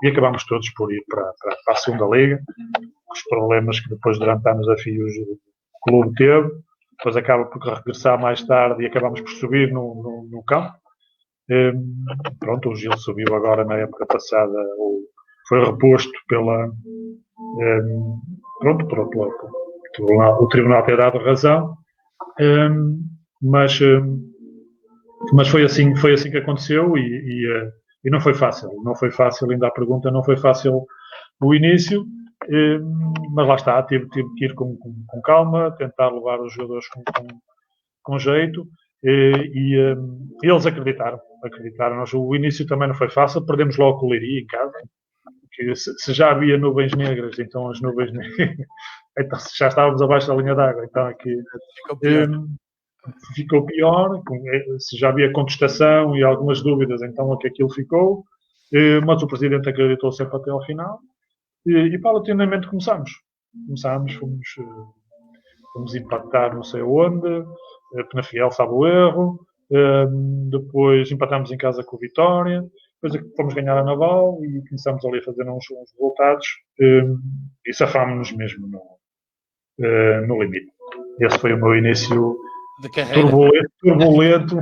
E acabámos todos por ir para a segunda liga, com os problemas que depois durante anos a fio o clube teve, depois acaba por regressar mais tarde e acabámos por subir no campo. Pronto, o Gil subiu agora na época passada, foi reposto o tribunal ter dado razão, mas foi assim que aconteceu e não foi fácil, ainda a pergunta, não foi fácil o início, mas lá está, tive que ir com calma, tentar levar os jogadores com jeito, e eles acreditaram. O início também não foi fácil, perdemos logo com o Leiria em casa, que se já havia nuvens negras, então as nuvens negras, então já estávamos abaixo da linha d'água, então aqui ficou pior, se já havia contestação e algumas dúvidas, então é que aquilo ficou, mas o presidente acreditou sempre até ao final, e paulatinamente começámos, fomos empatar não sei onde, Penafiel sabe o erro, depois empatámos em casa com o Vitória, depois fomos ganhar a Naval e começámos ali a fazer uns resultados, e safámos-nos mesmo no limite. Esse foi o meu início turbulento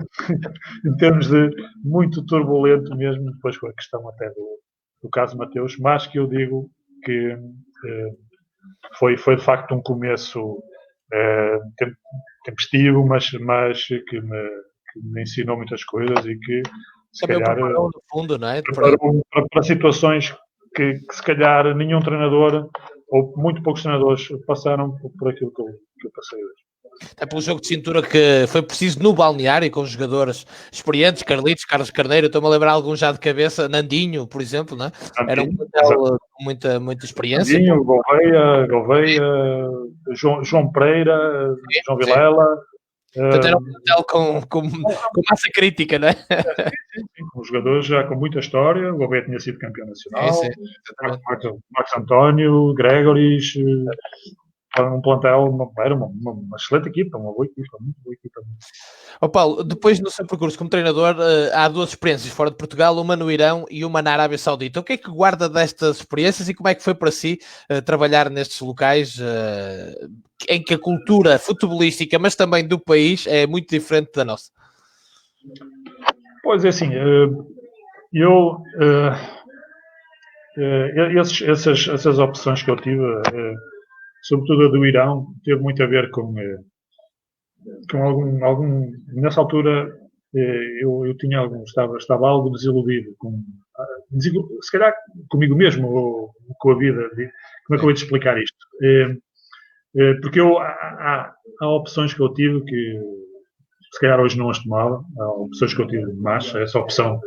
em termos de muito turbulento mesmo, depois com a questão até do caso Mateus, mas que eu digo que foi de facto um começo tempestivo, mas que me ensinou muitas coisas e que se calhar no fundo, não é? para situações que se calhar nenhum treinador ou muito poucos treinadores passaram por aquilo que eu passei hoje. É pelo jogo de cintura que foi preciso no balneário, com jogadores experientes, Carlitos, Carlos Carneiro, estou-me a lembrar alguns já de cabeça, Nandinho, por exemplo, não é? Era um plantel com muita experiência. Nandinho, Gouveia, João Pereira, João Vilela, Portanto, era um plantel com massa crítica, não é? Sim. Os jogadores já com muita história. O Abé tinha sido campeão nacional. Sim, Marcos António, Gregoris, um plantel, era uma excelente equipa, uma boa equipa, muito boa equipa. Paulo, depois no seu percurso como treinador, há 2 experiências fora de Portugal, uma no Irão e uma na Arábia Saudita. O que é que guarda destas experiências e como é que foi para si trabalhar nestes locais em que a cultura futebolística, mas também do país, é muito diferente da nossa? Pois é, assim, essas opções que eu tive, sobretudo a do Irão, teve muito a ver com algum nessa altura eu tinha estava algo desiludido se calhar comigo mesmo ou com a vida. Como é que eu vou te explicar isto? Porque há opções que eu tive que se calhar hoje não as tomava. Há opções que eu tive mais. Essa opção,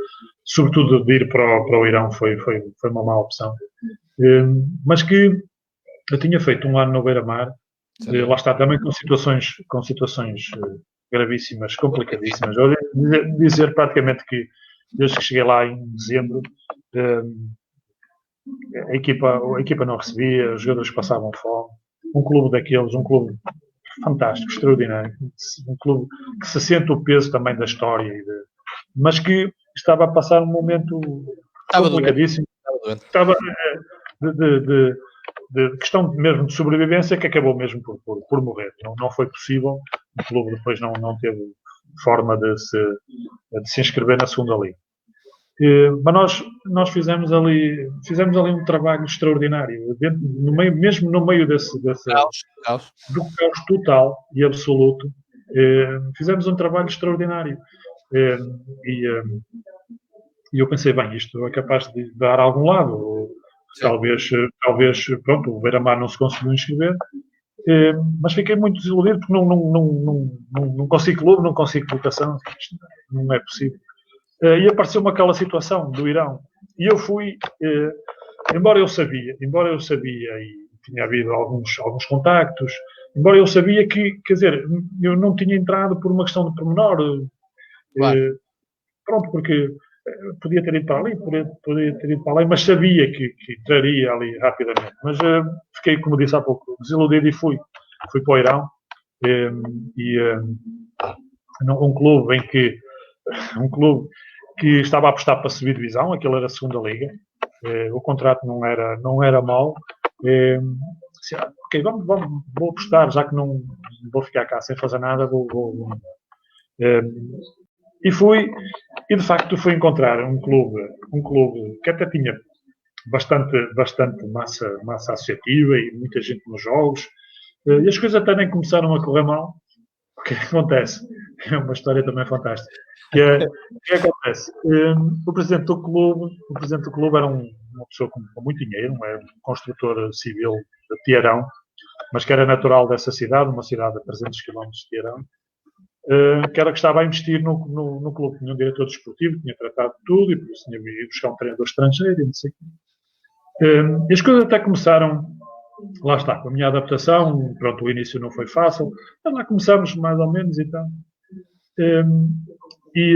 sobretudo de ir para o Irão, foi uma má opção. Mas que eu tinha feito um ano no Beira-Mar. Lá está, também com situações gravíssimas, complicadíssimas. Eu devo dizer praticamente que desde que cheguei lá em dezembro, a equipa não recebia, os jogadores passavam fome. Um clube daqueles, um clube fantástico, extraordinário, um clube que se sente o peso também da história, mas que estava a passar um momento complicadíssimo. Estava de questão mesmo de sobrevivência, que acabou mesmo por morrer. Não foi possível. O clube depois não teve forma de se inscrever na segunda liga. Mas nós fizemos ali um trabalho extraordinário, mesmo no meio do caos total e absoluto. Fizemos um trabalho extraordinário. E eu pensei, bem, isto é capaz de dar a algum lado. Talvez, pronto, o Beira-Mar não se conseguiu inscrever, mas fiquei muito desiludido porque não consigo clube, não consigo colocação, isto não é possível. E apareceu-me aquela situação do Irão, e eu fui, embora eu sabia e tinha havido alguns contactos, embora eu sabia que, quer dizer, eu não tinha entrado por uma questão de pormenor, pronto, porque podia ter ido para ali, podia ter ido para lá, mas sabia que traria ali rapidamente. Mas fiquei, como disse há pouco, desiludido e fui para o Irão. Um clube que estava a apostar para subir divisão, aquilo era a segunda liga. O contrato não era mau. Ok, vou apostar, já que não vou ficar cá sem fazer nada, e fui, e de facto fui encontrar um clube que até tinha bastante massa associativa e muita gente nos jogos, e as coisas até nem começaram a correr mal. O que acontece? É uma história também fantástica. O que acontece? O presidente do clube era uma pessoa com muito dinheiro, era um construtor civil de Teherão, mas que era natural dessa cidade, uma cidade a 300 km de Teherão, que era que estava a investir no clube. Tinha um diretor desportivo, tinha tratado de tudo, e por isso tinha ido buscar um treinador estrangeiro, e não sei o quê. E as coisas até começaram, lá está, com a minha adaptação, pronto, o início não foi fácil, mas lá começamos mais ou menos e tal. E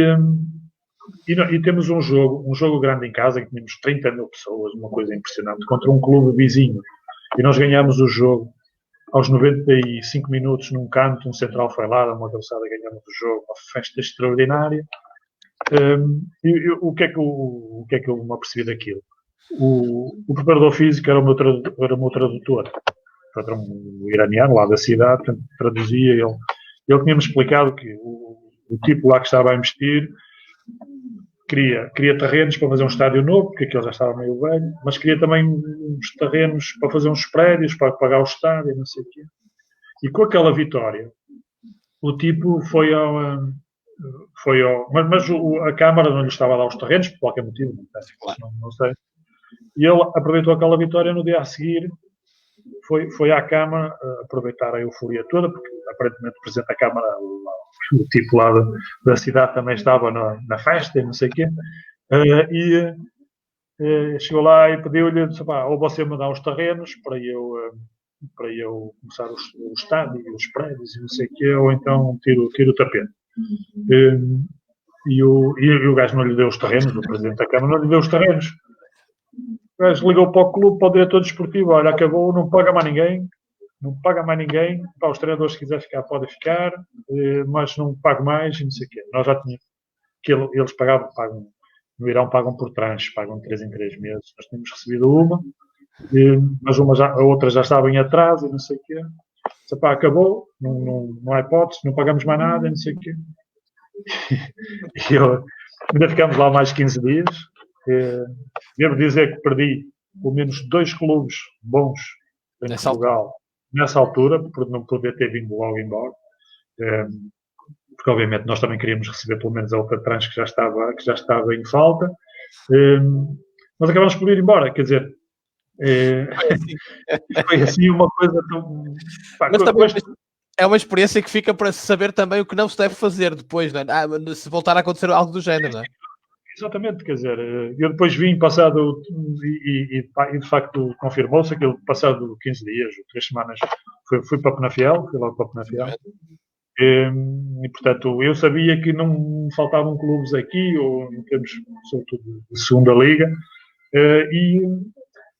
temos um jogo grande em casa, em que tínhamos 30 mil pessoas, uma coisa impressionante, contra um clube vizinho. E nós ganhámos o jogo aos 95 minutos, num canto, um central foi lá, uma cabeçada, ganhamos o jogo, uma festa extraordinária. O que é que eu me apercebi daquilo? O preparador físico era o meu tradutor. Era um iraniano lá da cidade, portanto, traduzia. Ele tinha-me explicado que o tipo lá que estava a investir queria terrenos para fazer um estádio novo, porque aquele já estava meio velho, mas queria também uns terrenos para fazer uns prédios, para pagar o estádio, não sei o quê. E com aquela vitória, o tipo foi ao... Mas a Câmara não lhe estava a dar os terrenos, por qualquer motivo, não sei. E ele aproveitou aquela vitória no dia a seguir, foi à Câmara aproveitar a euforia toda, porque aparentemente o Presidente da Câmara, o tipo lá da cidade, também estava na festa e não sei o quê, e chegou lá e pediu-lhe, ou você me dá os terrenos para eu para eu começar o estádio, os prédios e não sei o quê, ou então tiro o tapete. E o gajo não lhe deu os terrenos, o presidente da Câmara não lhe deu os terrenos. O gajo ligou para o clube, para o diretor desportivo, olha, acabou, não paga mais ninguém, para os treinadores, se quiser ficar, podem ficar, mas não pago mais, e não sei o quê. Nós já tínhamos, que eles pagam, no Irão pagam por tranches, pagam 3 em 3 meses. Nós tínhamos recebido uma, mas a outra já estava em atraso, e não sei o quê. Pá, acabou, não há hipótese, não pagamos mais nada, e não sei o quê. E ainda ficámos lá mais 15 dias. Devo dizer que perdi pelo menos 2 clubes bons em Portugal nessa altura, por não poder ter vindo logo embora. Porque obviamente nós também queríamos receber pelo menos a outra tranche que já estava em falta. Mas acabamos por ir embora, quer dizer, foi assim uma coisa tão... Mas também é uma experiência que fica para se saber também o que não se deve fazer depois, não é? Se voltar a acontecer algo do género, não é? Exatamente, quer dizer, eu depois vim passado, e de facto confirmou-se aquilo, passado 15 dias, 3 semanas, fui para Penafiel, fui logo para Penafiel. E, portanto, eu sabia que não faltavam clubes aqui, ou em termos, sobretudo, de segunda liga,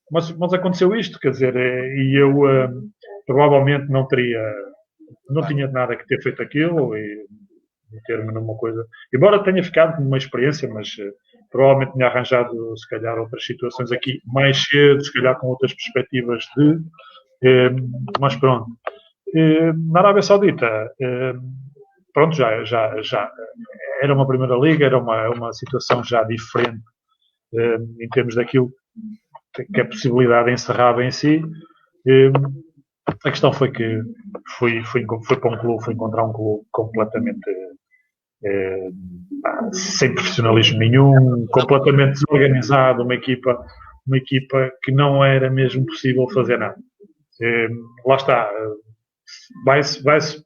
mas aconteceu isto, quer dizer, e eu provavelmente não tinha nada que ter feito aquilo, e meter-me numa coisa, embora tenha ficado com uma experiência, mas provavelmente tinha arranjado, se calhar, outras situações aqui mais cedo, se calhar com outras perspectivas mas pronto. Na Arábia Saudita, pronto, já era uma primeira liga, era uma situação já diferente em termos daquilo que a possibilidade encerrava em si. A questão foi que fui para um clube, fui encontrar um clube completamente sem profissionalismo nenhum, completamente desorganizado, uma equipa que não era mesmo possível fazer nada. Lá está, vai-se um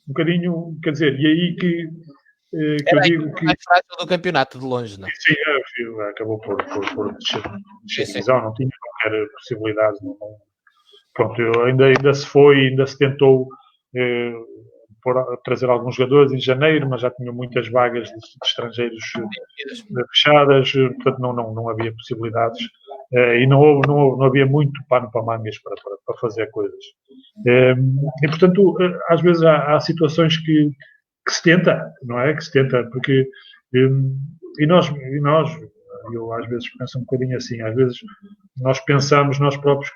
bocadinho, quer dizer, e aí que eu digo que... mais frágil do campeonato, de longe, não é? Sim, acabou por descer divisão, não tinha qualquer possibilidade. Pronto, ainda se tentou trazer alguns jogadores em janeiro, mas já tinham muitas vagas de estrangeiros fechadas, portanto não havia possibilidades, e não havia muito pano para mangas para fazer coisas. E, portanto, às vezes há situações que se tenta, não é? Que se tenta, porque e nós, eu às vezes penso um bocadinho assim, às vezes nós pensamos nós próprios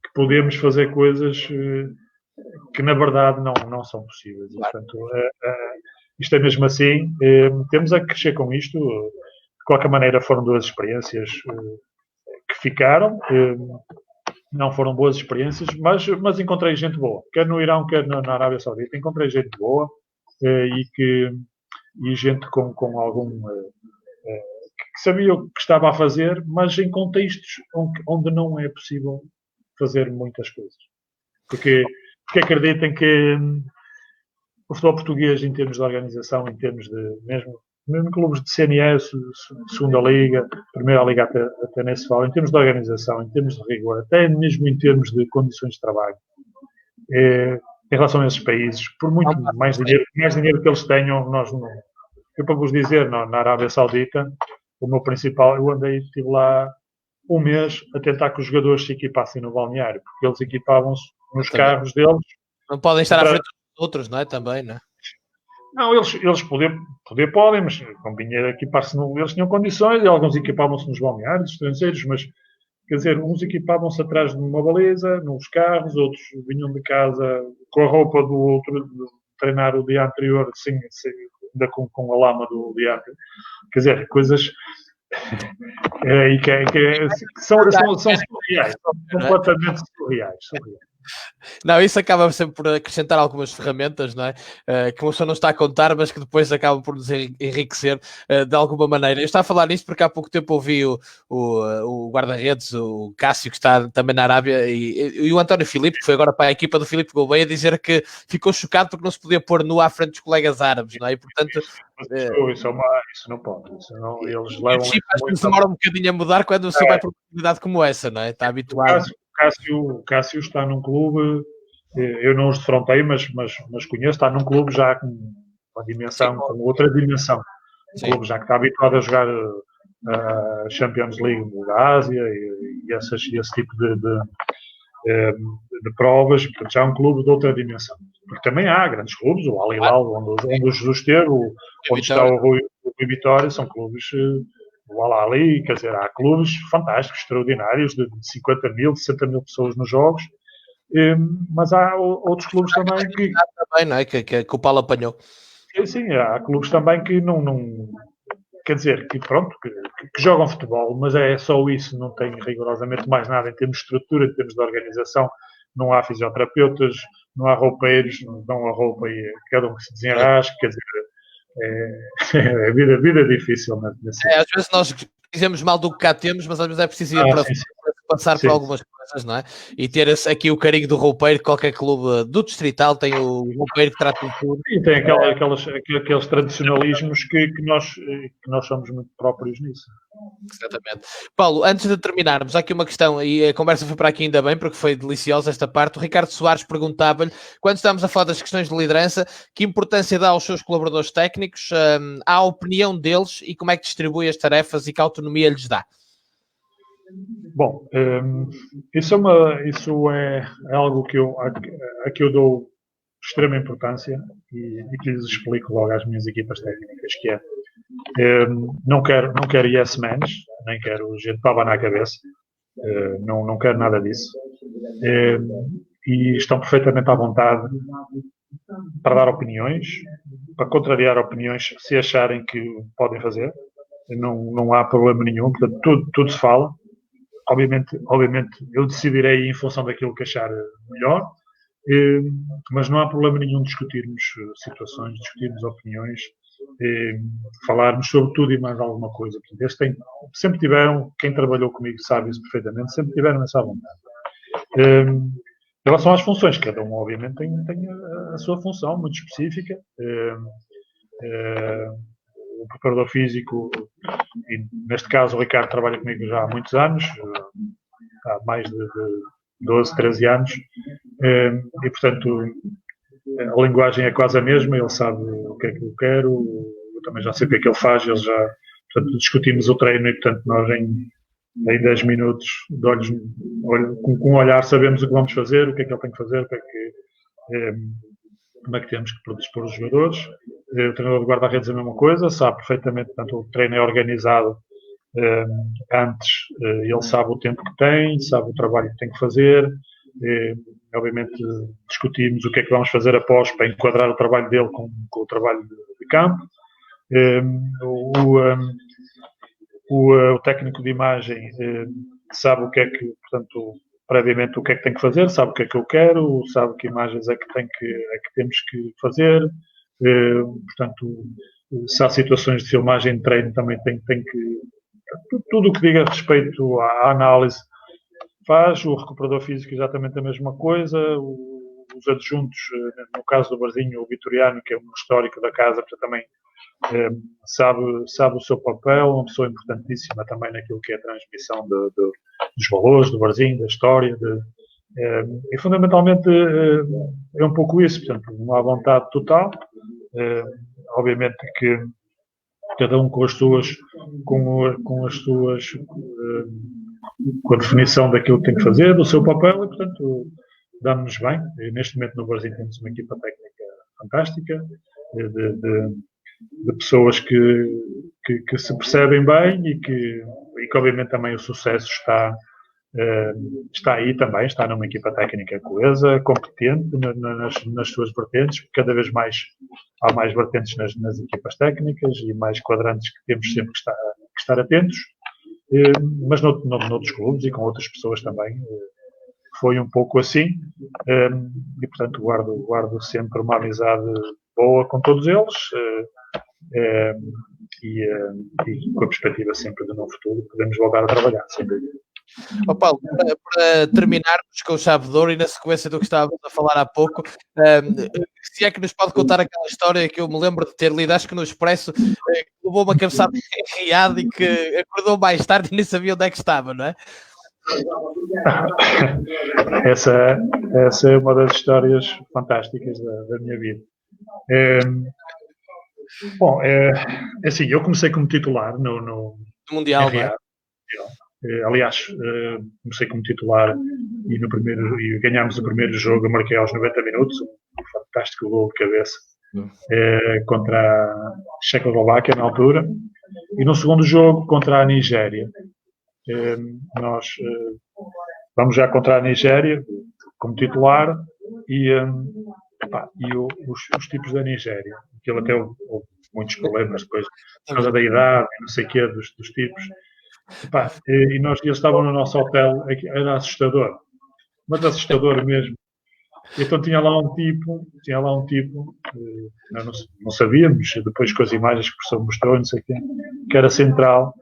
que podemos fazer coisas que na verdade não são possíveis. E, portanto, isto é mesmo assim, temos a crescer com isto. De qualquer maneira, foram 2 experiências que ficaram. Não foram boas experiências, mas encontrei gente boa, quer no Irão, quer na Arábia Saudita. Encontrei gente boa e gente com algum que sabia o que estava a fazer, mas em contextos onde não é possível fazer muitas coisas. Porque acreditem que o futebol português, em termos de organização, em termos de mesmo clubes de CNS, segunda liga, primeira liga até nesse fala, em termos de organização, em termos de rigor, até mesmo em termos de condições de trabalho, em relação a esses países, por muito mais dinheiro que eles tenham, nós não. Eu para vos dizer, na Arábia Saudita, o meu principal, estive lá um mês a tentar que os jogadores se equipassem no balneário, porque eles equipavam-se nos carros deles. Não podem estar à frente dos outros, não é? Também, não é? Não, eles podem, mas convinha equipar-se. Eles tinham condições e alguns equipavam-se nos balneários estrangeiros, mas, quer dizer, uns equipavam-se atrás de uma baliza, nos carros, outros vinham de casa com a roupa do outro, de treinar o dia anterior, ainda com a lama do dia anterior. Quer dizer, coisas que são surreais, são completamente surreais. Não, isso acaba sempre por acrescentar algumas ferramentas, não é? Que uma pessoa não está a contar, mas que depois acabam por nos enriquecer de alguma maneira. Eu estava a falar nisto porque há pouco tempo ouvi o guarda-redes, o Cássio, que está também na Arábia, e o António Filipe, que foi agora para a equipa do Filipe Gouveia, dizer que ficou chocado porque não se podia pôr nu à frente dos colegas árabes, não é? E, portanto... Isso não pode. Eles levam... Os chipas demoram um bocadinho a mudar quando se vai por uma oportunidade como essa, não é? Está habituado. O Cássio está num clube, eu não os defrontei, mas conheço, está num clube já com uma dimensão, com outra dimensão. Um clube já que está habituado a jogar a Champions League da Ásia e esse tipo de provas, portanto já é um clube de outra dimensão. Porque também há grandes clubes, o Al Hilal, onde o Jesus esteve, onde está o Rui Vitória, são clubes, o Al Ahly, quer dizer, há clubes fantásticos, extraordinários, de 50 mil, 60 mil pessoas nos jogos, mas há outros clubes também que... Também, não é? Que o Paulo apanhou. Sim, há clubes também que não quer dizer, que pronto, que jogam futebol, mas é só isso, não tem rigorosamente mais nada em termos de estrutura, em termos de organização, não há fisioterapeutas, não há roupeiros, não dão a roupa e cada um que se desenrasque, quer dizer, é vida difícil. Às vezes nós dizemos mal do que cá temos, mas às vezes é preciso ir para passar por algumas coisas, não é? E ter aqui o carinho do roupeiro, qualquer clube do distrital tem o roupeiro que trata de tudo. E tem aqueles tradicionalismos que nós somos muito próprios nisso. Exatamente. Paulo, antes de terminarmos, há aqui uma questão, e a conversa foi para aqui ainda bem, porque foi deliciosa esta parte. O Ricardo Soares perguntava-lhe, quando estamos a falar das questões de liderança, que importância dá aos seus colaboradores técnicos, à opinião deles e como é que distribui as tarefas e que autonomia lhes dá? Bom, isso é algo que eu dou extrema importância e que lhes explico logo às minhas equipas técnicas, que é não quero yes mans, nem quero gente para abanar a cabeça, não quero nada disso, e estão perfeitamente à vontade para dar opiniões, para contrariar opiniões se acharem que podem fazer, não há problema nenhum, portanto tudo se fala. Obviamente eu decidirei em função daquilo que achar melhor, mas não há problema nenhum discutirmos situações, discutirmos opiniões, falarmos sobre tudo e mais alguma coisa. Portanto, eles sempre tiveram, quem trabalhou comigo sabe isso perfeitamente, sempre tiveram essa vontade. Em relação às funções, cada um obviamente tem a sua função muito específica. O preparador físico, e neste caso o Ricardo trabalha comigo já há muitos anos, há mais de 12, 13 anos, e portanto a linguagem é quase a mesma, ele sabe o que é que eu quero, eu também já sei o que é que ele faz, portanto discutimos o treino e portanto nós em 10 minutos de olhos, com um olhar sabemos o que vamos fazer, o que é que ele tem que fazer, como é que temos que predispor os jogadores. O treinador de guarda-redes é a mesma coisa, sabe perfeitamente, portanto o treino é organizado antes, ele sabe o tempo que tem, sabe o trabalho que tem que fazer, obviamente discutimos o que é que vamos fazer após para enquadrar o trabalho dele com o trabalho de campo. O técnico de imagem sabe o que é que, portanto, previamente o que é que tem que fazer, sabe o que é que eu quero, sabe que imagens é que temos que fazer, portanto, se há situações de filmagem de treino também tem que, tudo o que diga respeito à análise faz, o recuperador físico exatamente a mesma coisa, os adjuntos, no caso do Barzinho, o Vitoriano, que é um histórico da casa, portanto, também sabe o seu papel, uma pessoa importantíssima também naquilo que é a transmissão dos valores, do Barzinho, da história, e fundamentalmente é um pouco isso, portanto, uma vontade total, obviamente que cada um com a definição daquilo que tem que fazer, do seu papel, e portanto dá-nos bem. E, neste momento no Barzinho temos uma equipa técnica fantástica, de pessoas que se percebem bem e que obviamente também o sucesso está aí também, está numa equipa técnica coesa, competente nas suas vertentes, cada vez mais há mais vertentes nas equipas técnicas e mais quadrantes que temos sempre que estar atentos, mas noutros clubes e com outras pessoas também foi um pouco assim, e portanto guardo sempre uma amizade boa com todos eles, e com a perspectiva sempre de um futuro podemos voltar a trabalhar, sem dúvida. Paulo, para terminarmos com o chave de ouro e na sequência do que estávamos a falar há pouco, se é que nos pode contar aquela história que eu me lembro de ter lido, acho que no Expresso, que levou uma cabeçada enriada e que acordou mais tarde e nem sabia onde é que estava, não é? Essa é uma das histórias fantásticas da minha vida. Bom, assim, eu comecei como titular no Mundial, não é? Aliás, comecei como titular e ganhámos o primeiro jogo, eu marquei aos 90 minutos, um fantástico gol de cabeça contra a Checoslováquia na altura, e no segundo jogo contra a Nigéria. Nós vamos já contra a Nigéria como titular e os tipos da Nigéria, aquilo até houve muitos problemas depois por causa da idade e não sei o quê dos tipos. E eles estavam no nosso hotel, era assustador, mas assustador mesmo. Então tinha lá um tipo, não sabíamos, depois com as imagens que o professor mostrou, não sei o quê, que era central.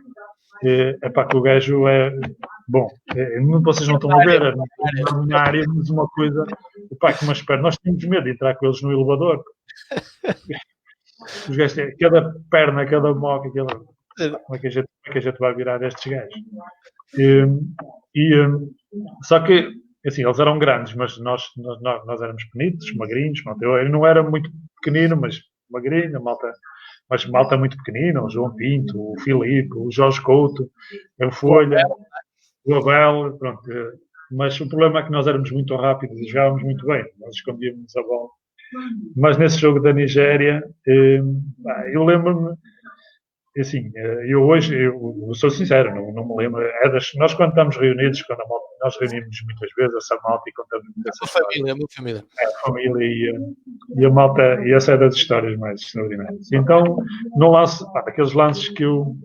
Que o gajo é bom, vocês não estão a ver, na minha área, mas uma coisa, que umas pernas, nós tínhamos medo de entrar com eles no elevador. Os gajos, cada perna, cada moca, como é que a gente vai virar estes gajos? Só que, assim, eles eram grandes, mas nós éramos pequenitos, magrinhos, eu não era muito pequenino, mas magrinho, malta muito pequenina, o João Pinto, o Filipe, o Jorge Couto, o Folha, o Abel, pronto. Mas o problema é que nós éramos muito rápidos e jogávamos muito bem, nós escondíamos a bola. Mas nesse jogo da Nigéria, eu lembro-me, assim, eu sou sincero, não me lembro. Nós quando estamos reunidos, nós reunimos muitas vezes essa malta e contamos essas família, uma família. A família e a malta, e essa é das histórias mais extraordinárias. Então, no lance, daqueles lances que eu,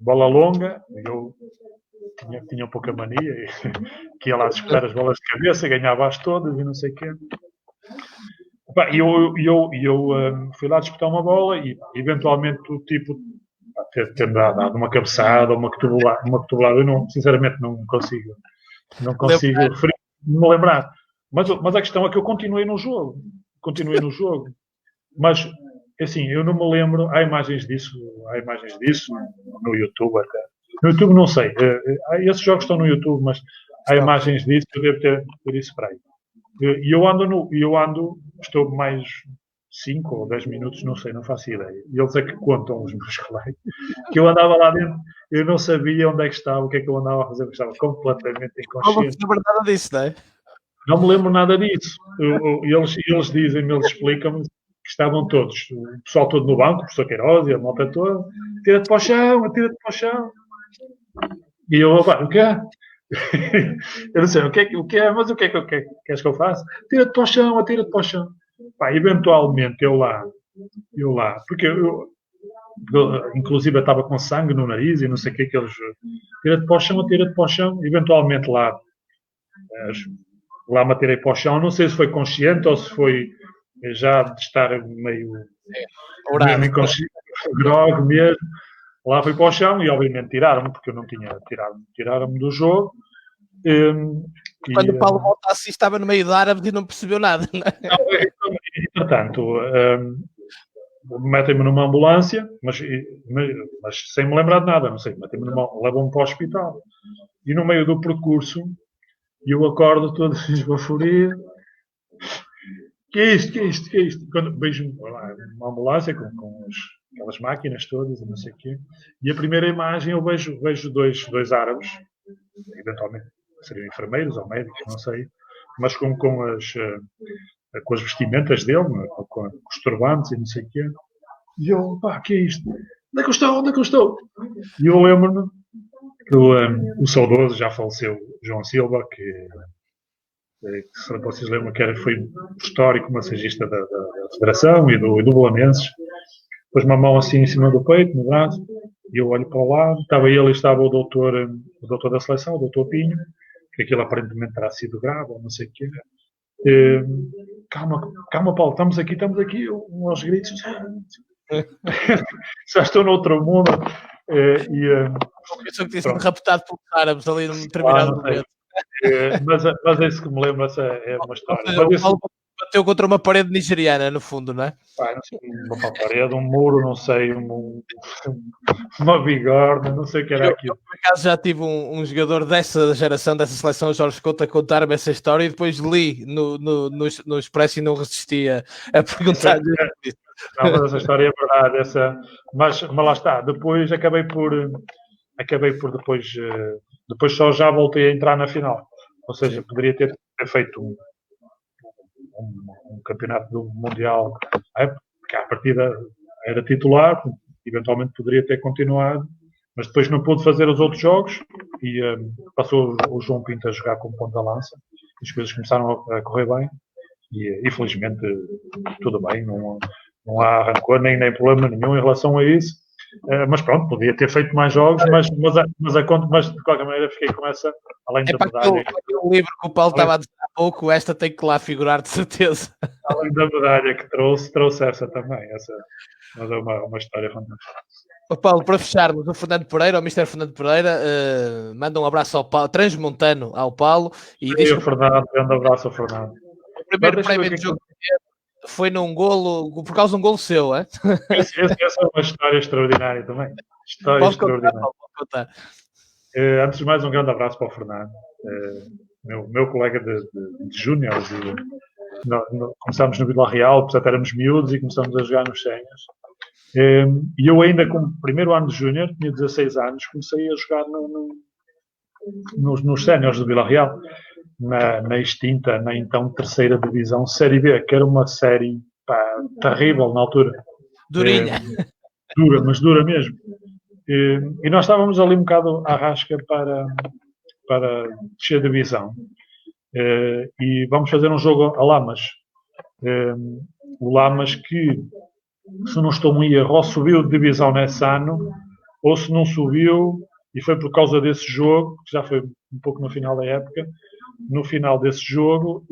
bola longa, eu tinha um pouco a mania, que ia lá disputar as bolas de cabeça, ganhava-as todas e não sei o quê. E eu fui lá disputar uma bola e eventualmente o tipo ter dado uma cabeçada ou uma cotovelada, eu sinceramente não consigo me lembrar. Mas a questão é que eu continuei no jogo. Mas, assim, eu não me lembro, há imagens disso no YouTube até. No YouTube não sei, esses jogos estão no YouTube, mas há imagens disso, eu devo ter isso para aí. E eu ando, estou mais 5 ou 10 minutos, não sei, não faço ideia. E eles é que contam, os meus colegas, que eu andava lá dentro, eu não sabia onde é que estava, o que é que eu andava a fazer, porque estava completamente inconsciente. Não me lembro nada disso, não é? Não me lembro nada disso. Eles dizem-me, eles explicam-me que estavam todos, o pessoal todo no banco, o professor Queiroz e a malta toda, atira-te para o chão. E eu, o que é? Eu não sei, o que é, mas o que é que queres que eu faça? Atira-te para o chão. Eventualmente eu lá, porque eu inclusive eu estava com sangue no nariz e não sei o que eles atira-te para o chão, eventualmente lá me atirei para o chão, não sei se foi consciente ou se foi já de estar meio inconsciente, grog mesmo. Lá fui para o chão e obviamente tiraram-me, porque eu não tinha tiraram-me do jogo. Quando o Paulo voltasse estava no meio da árabe e não percebeu nada. Entretanto, metem-me numa ambulância, mas sem me lembrar de nada, não sei, levam-me para o hospital. E no meio do percurso, eu acordo todo esbaforido. Que é isto? Quando vejo uma ambulância com aquelas máquinas todas e não sei o quê, e a primeira imagem eu vejo dois árabes, eventualmente seriam enfermeiros ou médicos, não sei, mas com as vestimentas dele, com os turbantes e não sei o quê. E eu, que é isto? Onde é que eu estou? E eu lembro-me que o saudoso já faleceu, João Silva, que se vocês lembram que foi histórico massagista da Federação e do Belenenses, pôs uma mão assim em cima do peito, no braço, e eu olho para o lado, estava ele e estava o doutor da seleção, o doutor Pinho, que aquilo aparentemente terá sido grave, ou não sei o quê. Calma, Paulo, estamos aqui, aos gritos. Já estou noutro mundo. Eu só que tinha sido raptado pelos árabes ali num determinado momento. Mas é isso que me lembro, essa é uma história. O Paulo bateu contra uma parede nigeriana, no fundo, não é? Pá, não sei, uma parede, um muro, não sei, uma bigorna, não sei o que era aquilo. Eu, por acaso, já tive um jogador dessa geração, dessa seleção, o Jorge Couto, a contar-me essa história e depois li no Expresso e não resistia a perguntar-lhe. Não, mas essa história é verdade, mas lá está, depois acabei por depois só já voltei a entrar na final. Ou seja, Sim. poderia ter feito um campeonato do Mundial, porque à partida era titular, eventualmente poderia ter continuado, mas depois não pude fazer os outros jogos e passou o João Pinto a jogar como ponta-lança e as coisas começaram a correr bem e felizmente tudo bem, não há rancor nem problema nenhum em relação a isso. Mas pronto, podia ter feito mais jogos, mas de qualquer maneira fiquei com essa, além da medalha. Aquele livro que o Paulo estava a dizer há pouco, esta tem que lá figurar de certeza. Além da medalha que trouxe essa também, mas é uma história fantástica. O Paulo, para fecharmos, o Fernando Pereira, o Mr. Fernando Pereira, manda um abraço ao Paulo, transmontano ao Paulo. E o Fernando, grande abraço ao Fernando. O primeiro prémio do jogo foi num golo, por causa de um golo seu, é? Essa é uma história extraordinária também. História extraordinária. Contar. Antes de mais, um grande abraço para o Fernando, meu colega de júniores. Começámos no Vila Real, portanto éramos miúdos e começámos a jogar nos séniores. E eu ainda, como primeiro ano de júnior, tinha 16 anos, comecei a jogar nos séniores do Vila Real, na extinta, na então terceira divisão, Série B, que era uma série terrível na altura. Durinha. Mas dura mesmo. E nós estávamos ali um bocado à rasca para descer a divisão. E vamos fazer um jogo a Lamas. O Lamas que, se não estou em erro, ou subiu de divisão nesse ano, ou se não subiu, e foi por causa desse jogo, que já foi um pouco no final da época, no final desse jogo,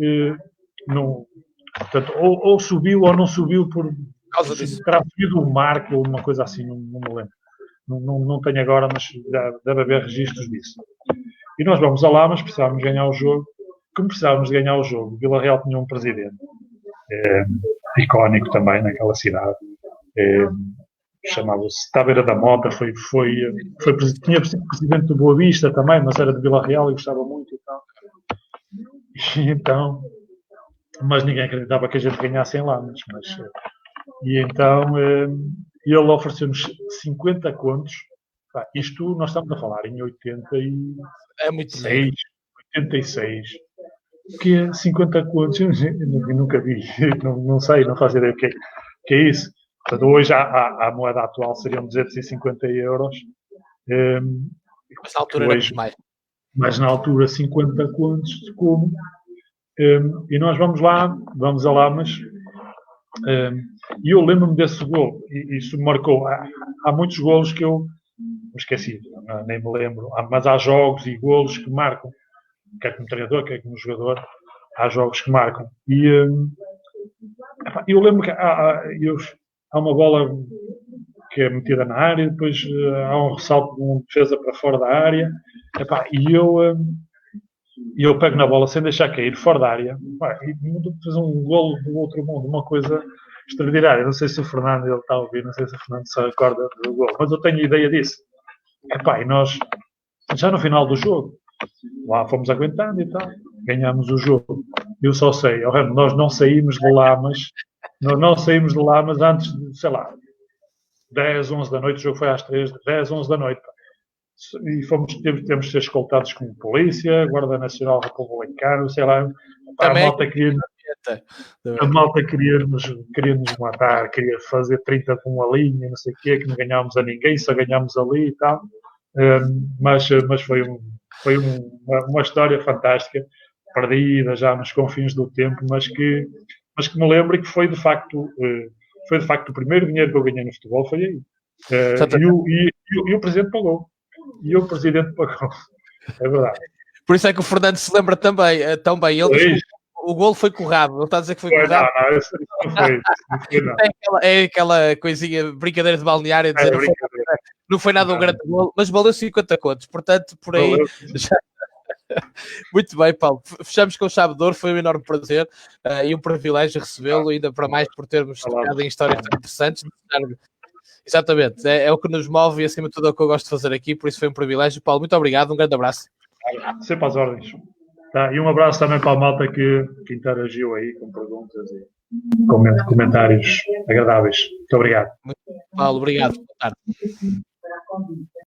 portanto, ou subiu ou não subiu por causa disso. Terá subido o Marco ou uma coisa assim, não me lembro. Não tenho agora, mas deve haver registros disso. E nós vamos a Lamas, precisávamos ganhar o jogo. Como precisávamos de ganhar o jogo, Vila Real tinha um presidente icónico também naquela cidade. Chamava-se Tabeira da Mota, tinha sido presidente do Boa Vista também, mas era de Vila Real e gostava muito e tal. E então, mas ninguém acreditava que a gente ganhasse em Lamas. E então ele ofereceu-nos 50 contos. Isto nós estamos a falar em 86. Que é 50 contos, eu nunca vi, não sei, não faço ideia o que é isso. Portanto, hoje a moeda atual seriam 250 euros. Mas na altura hoje, mais. Mas na altura 50 contos de como. E nós vamos a Lamas. E eu lembro-me desse gol, e isso me marcou. Há muitos golos que eu me esqueci, nem me lembro, mas há jogos e golos que marcam, quer como treinador, quer como jogador, há jogos que marcam. E eu lembro que há uma bola que é metida na área, depois há um ressalto de uma defesa para fora da área, e eu pego na bola sem deixar cair, fora da área, e fiz um golo do outro mundo, uma coisa extraordinária. Não sei se o Fernando, ele está a ouvir, não sei se o Fernando se recorda do golo, mas eu tenho ideia disso. E nós, já no final do jogo, lá fomos aguentando e tal, ganhámos o jogo. Eu só sei, nós não saímos de Lamas antes de, sei lá, 10, 11 da noite, o jogo foi às 3, 10, 11 da noite. E temos de ser escoltados como polícia, Guarda Nacional Republicana, sei lá. A malta queria nos matar, queria fazer 30 com uma linha, não sei o quê, que não ganhámos a ninguém, só ganhámos ali e tal. Mas foi uma história fantástica, perdida já nos confins do tempo, mas que me lembro que foi de facto o primeiro dinheiro que eu ganhei no futebol, foi aí. E o presidente pagou. É verdade. Por isso é que o Fernando se lembra também, tão bem. Ele disse que o golo foi com o rabo. Ele está a dizer que foi com o rabo. Não, isso não foi. É aquela coisinha, brincadeira de balneário, não foi nada um grande golo, mas valeu 50 contos. Portanto, por aí Muito bem, Paulo. Fechamos com chave de ouro, foi um enorme prazer e um privilégio recebê-lo, ainda para mais por termos tocado em histórias tão interessantes. Exatamente, é o que nos move e acima de tudo é o que eu gosto de fazer aqui, por isso foi um privilégio. Paulo, muito obrigado, um grande abraço. Sempre às ordens. Tá, e um abraço também para a malta que interagiu aí com perguntas e comentários agradáveis. Muito obrigado. Paulo, obrigado. Boa tarde.